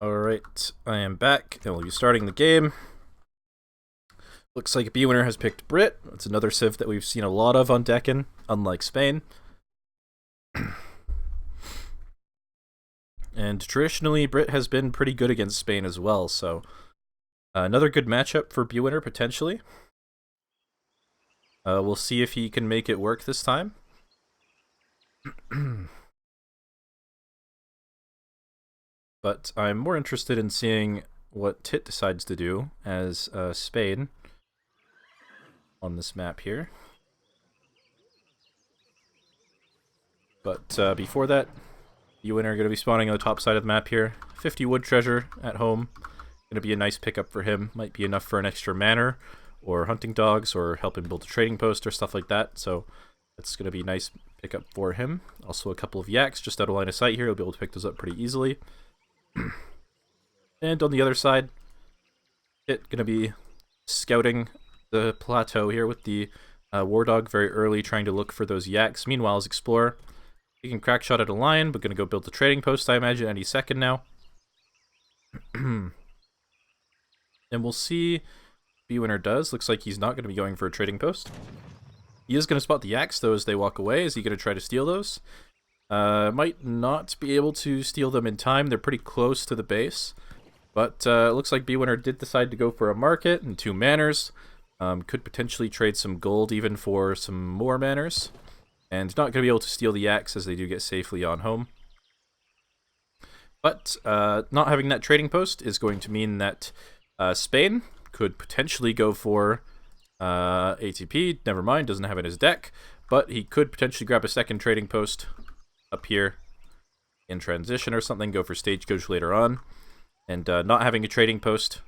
Alright, I am back, and we'll be starting the game. Looks like Bwinner has picked Brit. It's another civ that we've seen a lot of on Deccan, unlike Spain. And traditionally, Brit has been pretty good against Spain as well, so another good matchup for Bwinner, potentially. We'll see if he can make it work this time. But I'm more interested in seeing what Tit decides to do as Spain on this map here. But before that, Bwinner are going to be spawning on the top side of the map here. 50 wood treasure at home. Going to be a nice pickup for him. Might be enough for an extra manor, or hunting dogs, or help him build a trading post, or stuff like that. So that's going to be a nice pickup for him. Also a couple of yaks just out of line of sight here. He'll be able to pick those up pretty easily. And on the other side, Tit going to be scouting the plateau here with the war dog very early, trying to look for those yaks. Meanwhile, as explorer, he can crack shot at a lion, but going to go build the trading post, I imagine, any second now. And we'll see Bwinner does. Looks like he's not going to be going for a trading post. He is going to spot the yaks, though, as they walk away. Is he going to try to steal those? Might not be able to steal them in time. They're pretty close to the base. But it looks like Bwinner did decide to go for a market and 2 manors. Could potentially trade some gold even for some more manors. And not going to be able to steal the yaks as they do get safely on home. But not having that trading post is going to mean that Spain could potentially go for ATP. Never mind, doesn't have it in his deck. But he could potentially grab a second trading post up here in transition or something, go for stagecoach later on. And not having a trading post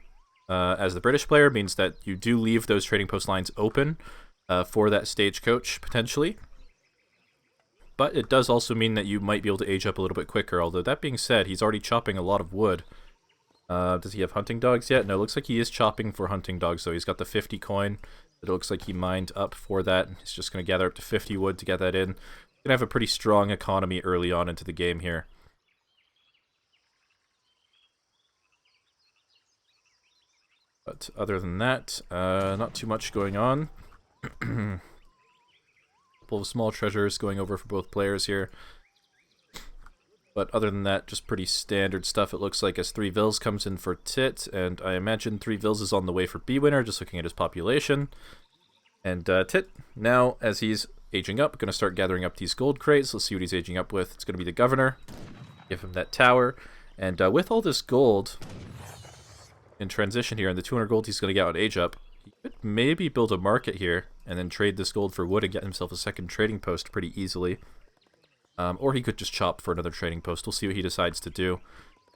as the British player means that you do leave those trading post lines open for that stagecoach, potentially. But it does also mean that you might be able to age up a little bit quicker, although that being said, he's already chopping a lot of wood. Does he have hunting dogs yet? No, it looks like he is chopping for hunting dogs, though. He's got the 50 coin. It looks like he mined up for that. He's just going to gather up to 50 wood to get that in. Going to have a pretty strong economy early on into the game here. But other than that, not too much going on. Couple of small treasures going over for both players here. But other than that, just pretty standard stuff, it looks like, as 3 Vils comes in for Tit, and I imagine 3 Vils is on the way for Bwinner, just looking at his population. And Tit, now, as he's aging up, going to start gathering up these gold crates. Let's see what he's aging up with. It's going to be the governor. Give him that tower. And with all this gold in transition here, and the 200 gold he's going to get on age up, he could maybe build a market here, and then trade this gold for wood and get himself a second trading post pretty easily. Or he could just chop for another trading post. We'll see what he decides to do.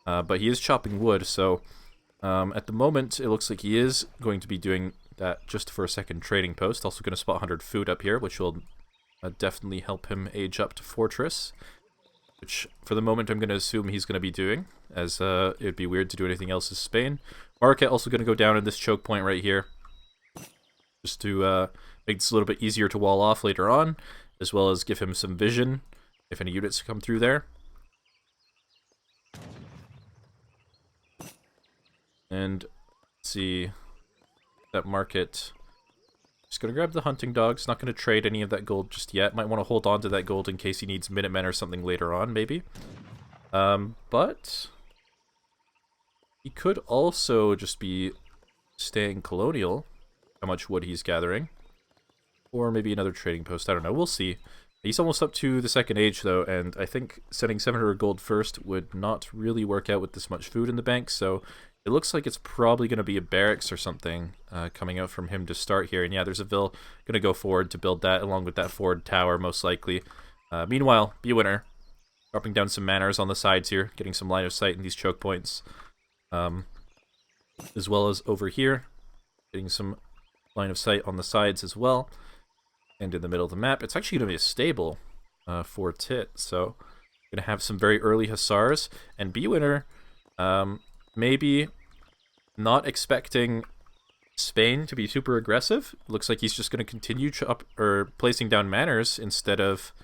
But he is chopping wood, so at the moment, it looks like he is going to be doing that just for a second trading post. Also going to spot 100 food up here, which will definitely help him age up to Fortress. Which, for the moment, I'm going to assume he's going to be doing, as it would be weird to do anything else as Spain. Market also going to go down in this choke point right here, just to make this a little bit easier to wall off later on, as well as give him some vision if any units come through there. And let's see, that market, just going to grab the hunting dogs, not going to trade any of that gold just yet. Might want to hold on to that gold in case he needs Minutemen or something later on, maybe. But he could also just be staying colonial, how much wood he's gathering. Or maybe another trading post, I don't know, we'll see. He's almost up to the second age, though, and I think sending 700 gold first would not really work out with this much food in the bank, so it looks like it's probably going to be a barracks or something coming out from him to start here. And yeah, there's a Vil going to go forward to build that, along with that forward tower, most likely. Meanwhile, Bwinner dropping down some manors on the sides here, getting some line of sight in these choke points. As well as over here, getting some line of sight on the sides as well. And in the middle of the map, it's actually going to be a stable for Tit, so going to have some very early Hussars. And Bwinner, maybe not expecting Spain to be super aggressive. Looks like he's just going to continue placing down manors instead of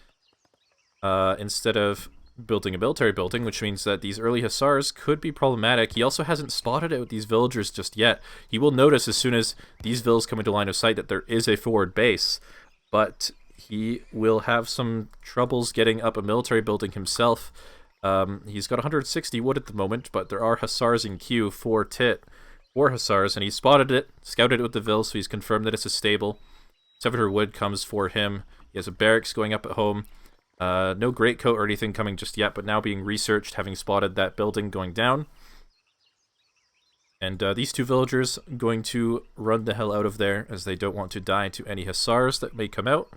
building a military building, which means that these early hussars could be problematic. He also hasn't spotted out these villagers just yet. He will notice as soon as these villas come into line of sight that there is a forward base, but he will have some troubles getting up a military building himself. He's got 160 wood at the moment, but there are hussars in queue for Tit. 4 hussars, and he spotted it, scouted it with the Vil, so he's confirmed that it's a stable. 700 wood comes for him. He has a barracks going up at home. No greatcoat or anything coming just yet, but now being researched, having spotted that building going down. And these 2 villagers going to run the hell out of there, as they don't want to die to any hussars that may come out.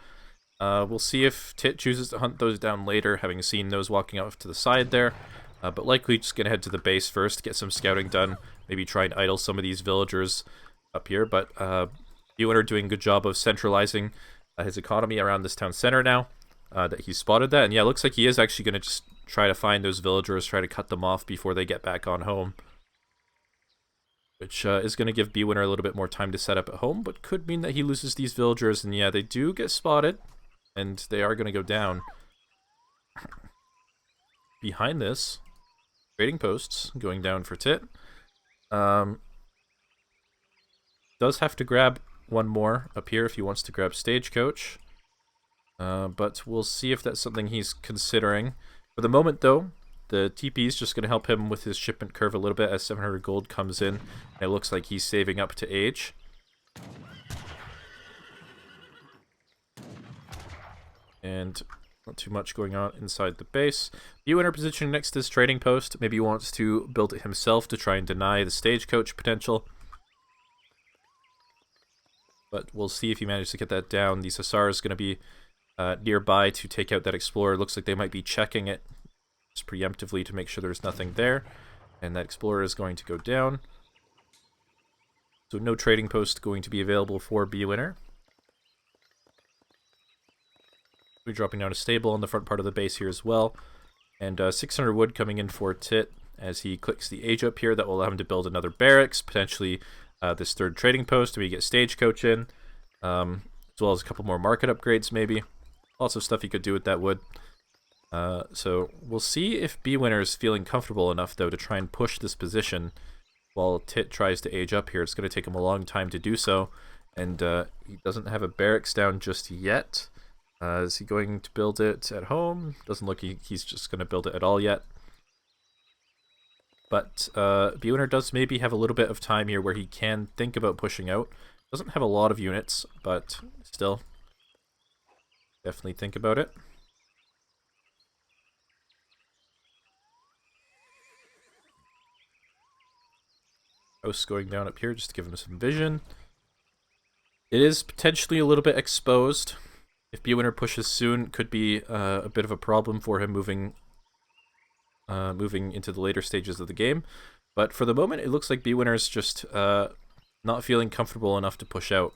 We'll see if Tit chooses to hunt those down later, having seen those walking off to the side there. But likely just going to head to the base first, get some scouting done, maybe try and idle some of these villagers up here. But Bwinner doing a good job of centralizing his economy around this town center now, that he spotted that. And yeah, it looks like he is actually going to just try to find those villagers, try to cut them off before they get back on home. Which is going to give Bwinner a little bit more time to set up at home, but could mean that he loses these villagers. And yeah, they do get spotted, and they are going to go down. Behind this, trading posts going down for Tit. Does have to grab one more up here if he wants to grab Stagecoach. But we'll see if that's something he's considering. For the moment, though, the TP is just going to help him with his shipment curve a little bit as 700 gold comes in. And it looks like he's saving up to age. And not too much going on inside the base. Bwinner positioning next to his trading post. Maybe he wants to build it himself to try and deny the Stagecoach potential. But we'll see if he manages to get that down. These hussars going to be nearby to take out that explorer. Looks like they might be checking it just preemptively to make sure there's nothing there. And that explorer is going to go down. So no trading post going to be available for Bwinner. We're dropping down a stable on the front part of the base here as well. And 600 wood coming in for Tit as he clicks the age up here. That will allow him to build another barracks, potentially this 3rd trading post, where you get Stagecoach in, as well as a couple more market upgrades maybe. Lots of stuff you could do with that wood. So we'll see if Bwinner is feeling comfortable enough, though, to try and push this position while Tit tries to age up here. It's going to take him a long time to do so, and he doesn't have a barracks down just yet. Is he going to build it at home? Doesn't look like he's just going to build it at all yet. But Bwinner does maybe have a little bit of time here where he can think about pushing out. Doesn't have a lot of units, but still, definitely think about it. House going down up here just to give him some vision. It is potentially a little bit exposed. If Bwinner pushes soon, could be a bit of a problem for him moving into the later stages of the game. But for the moment, it looks like Bwinner is just not feeling comfortable enough to push out.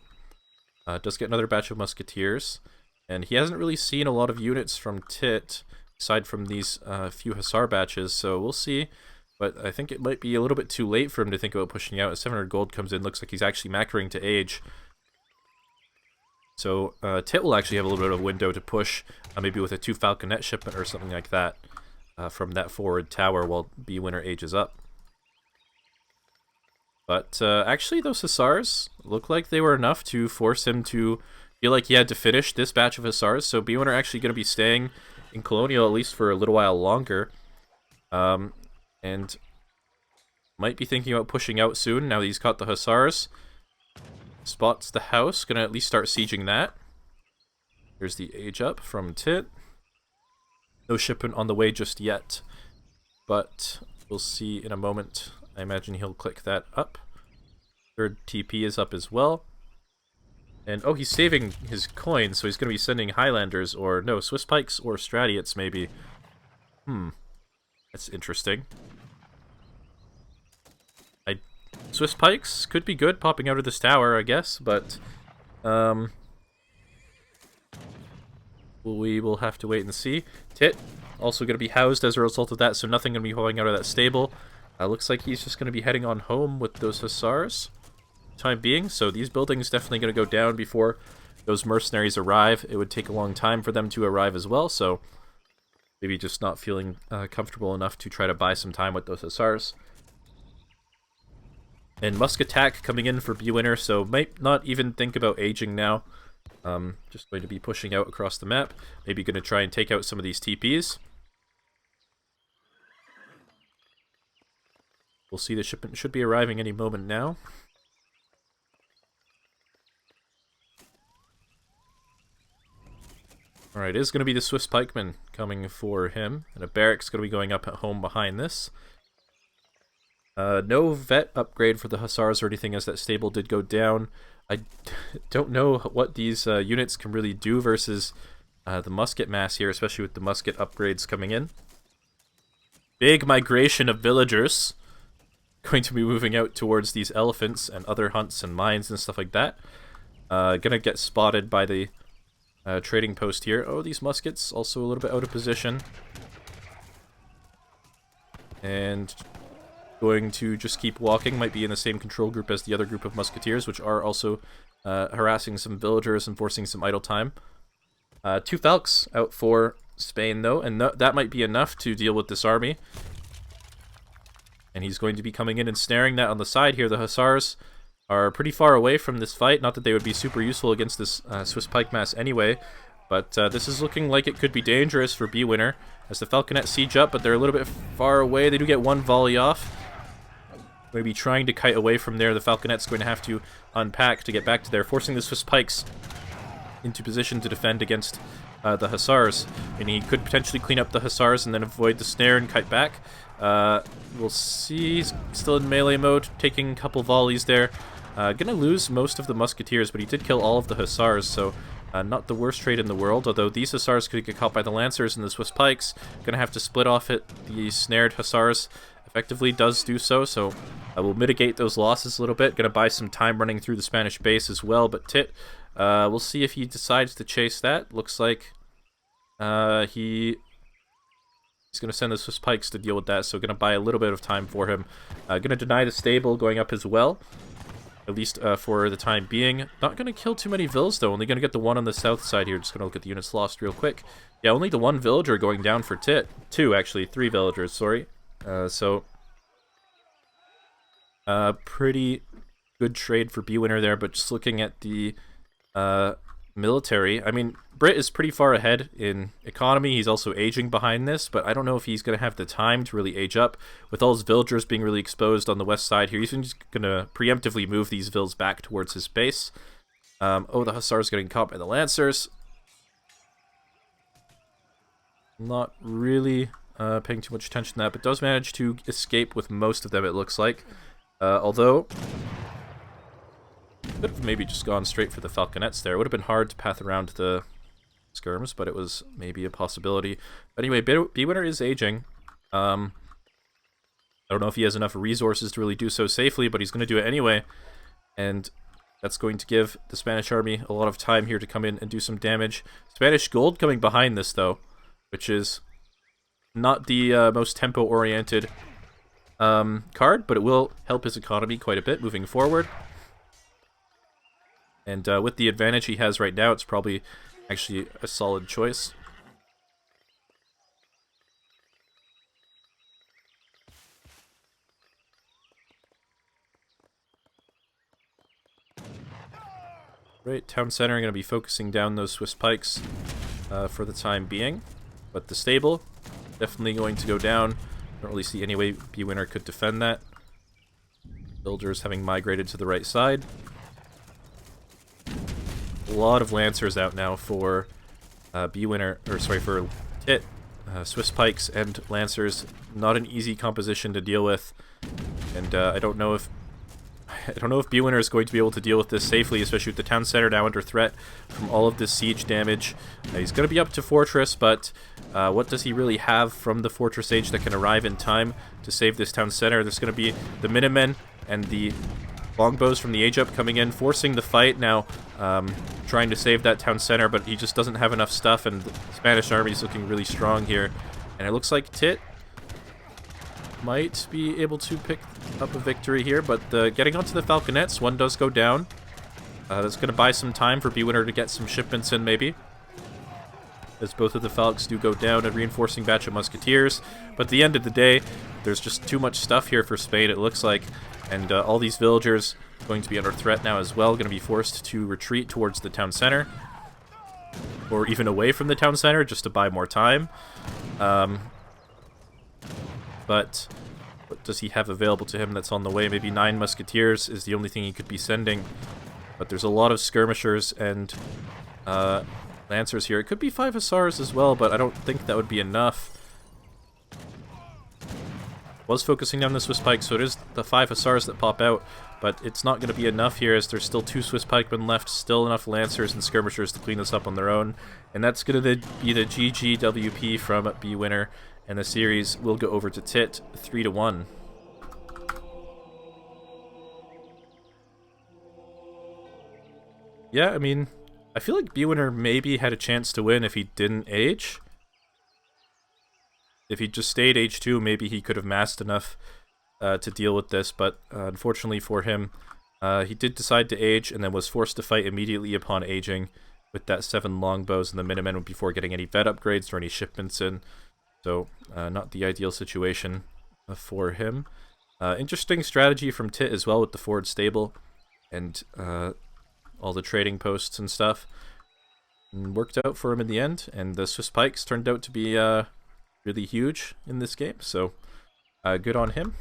Does get another batch of musketeers, and he hasn't really seen a lot of units from Tit, aside from these few hussar batches, so we'll see. But I think it might be a little bit too late for him to think about pushing out. As 700 gold comes in, looks like he's actually macroing to age. So Tit will actually have a little bit of a window to push, maybe with a 2 falconet shipment or something like that, from that forward tower while Bwinner ages up. But actually those hussars look like they were enough to force him to feel like he had to finish this batch of hussars. So Bwinner actually going to be staying in Colonial at least for a little while longer. And might be thinking about pushing out soon now that he's caught the hussars. Spots the house, gonna at least start sieging that. Here's the age up from Tit. No shipment on the way just yet, but we'll see in a moment. I imagine he'll click that up. 3rd TP is up as well. And oh, he's saving his coins, so he's gonna be sending Highlanders, or no, Swiss Pikes or Stradiots maybe. That's interesting. Swiss Pikes could be good popping out of this tower, I guess, but we will have to wait and see. Tit also going to be housed as a result of that, so nothing going to be falling out of that stable. Looks like he's just going to be heading on home with those hussars time being, so these buildings definitely going to go down before those mercenaries arrive. It would take a long time for them to arrive as well, so maybe just not feeling comfortable enough to try to buy some time with those Hussars. And Musk attack coming in for Bwinner, so might not even think about aging now. Just going to be pushing out across the map. Maybe going to try and take out some of these TPs. We'll see, the shipment should be arriving any moment now. Alright, it is going to be the Swiss pikeman coming for him, and a barrack's going to be going up at home behind this. No vet upgrade for the Hussars or anything, as that stable did go down. I don't know what these units can really do versus the musket mass here, especially with the musket upgrades coming in. Big migration of villagers. Going to be moving out towards these elephants and other hunts and mines and stuff like that. Gonna get spotted by the trading post here. Oh, these muskets also a little bit out of position. And going to just keep walking. Might be in the same control group as the other group of musketeers, which are also harassing some villagers and forcing some idle time. 2 Falcons out for Spain, though, and that might be enough to deal with this army. And he's going to be coming in and snaring that on the side here. The Hussars are pretty far away from this fight. Not that they would be super useful against this Swiss pike mass anyway, but this is looking like it could be dangerous for Bwinner as the Falconets siege up, but they're a little bit far away. They do get 1 volley off. Maybe trying to kite away from there. The Falconet's going to have to unpack to get back to there, forcing the Swiss pikes into position to defend against the Hussars. And he could potentially clean up the Hussars and then avoid the snare and kite back. We'll see. He's still in melee mode, taking a couple volleys there. Gonna lose most of the musketeers, but he did kill all of the Hussars, so not the worst trade in the world, although these Hussars could get caught by the Lancers and the Swiss pikes. Gonna have to split off it. The snared Hussars effectively does do so, so I will mitigate those losses a little bit. Gonna buy some time running through the Spanish base as well, but we'll see if he decides to chase that. Looks like he's going to send the Swiss pikes to deal with that, so going to buy a little bit of time for him. Going to deny the stable going up as well, at least for the time being. Not going to kill too many vills, though. Only going to get the 1 on the south side here. Just going to look at the units lost real quick. Yeah, only the 1 villager going down for 2, actually. 3 villagers, sorry. Pretty good trade for Bwinner there, but just looking at the military, I mean, Brit is pretty far ahead in economy. He's also aging behind this, but I don't know if he's going to have the time to really age up. With all his villagers being really exposed on the west side here, he's just going to preemptively move these vills back towards his base. Oh, the Hussars getting caught by the Lancers. Not really paying too much attention to that, but does manage to escape with most of them, it looks like. Although could have maybe just gone straight for the Falconets there. It would have been hard to path around the skirms, but it was maybe a possibility. But anyway, Bwinner is aging. I don't know if he has enough resources to really do so safely, but he's going to do it anyway. And that's going to give the Spanish army a lot of time here to come in and do some damage. Spanish gold coming behind this, though, which is not the most tempo-oriented card, but it will help his economy quite a bit moving forward. And with the advantage he has right now, it's probably actually a solid choice. Right, town center going to be focusing down those Swiss pikes for the time being. But the stable, definitely going to go down. Don't really see any way Bwinner could defend that. Builders having migrated to the right side. A lot of Lancers out now for Bwinner, or sorry, for Tit. Swiss pikes and Lancers, not an easy composition to deal with, and I don't know if Bwinner is going to be able to deal with this safely, especially with the town center now under threat from all of this siege damage. He's going to be up to fortress, but what does he really have from the fortress age that can arrive in time to save this town center? There's going to be the Minutemen and the longbows from the age up coming in, forcing the fight now, trying to save that town center, but he just doesn't have enough stuff, and the Spanish army is looking really strong here. And it looks like Tit might be able to pick up a victory here, but getting onto the Falconets, 1 does go down. That's going to buy some time for Bwinner to get some shipments in, maybe. as both of the Falcons do go down, a reinforcing batch of musketeers. But at the end of the day, there's just too much stuff here for Spain, it looks like, and all these villagers going to be under threat now as well, going to be forced to retreat towards the town center, or even away from the town center just to buy more time. But what does he have available to him that's on the way? Maybe 9 musketeers is the only thing he could be sending, but there's a lot of skirmishers and lancers here. It could be 5 hussars as well, but I don't think that would be enough. Was focusing down the Swiss pike, so it is the 5 hussars that pop out, but it's not going to be enough here as there's still 2 Swiss pikemen left, still enough lancers and skirmishers to clean this up on their own, and that's going to be the GGWP from Bwinner, and the series will go over to Tit 3-1. Yeah, I mean, I feel like Bwinner maybe had a chance to win if he didn't age. If he just stayed H2, maybe he could have massed enough to deal with this, but unfortunately for him, he did decide to age and then was forced to fight immediately upon aging with that 7 longbows and the Minutemen before getting any vet upgrades or any shipments in. So, not the ideal situation for him. Interesting strategy from Tit as well with the forward stable and all the trading posts and stuff. And worked out for him in the end, and the Swiss pikes turned out to be really huge in this game, so good on him.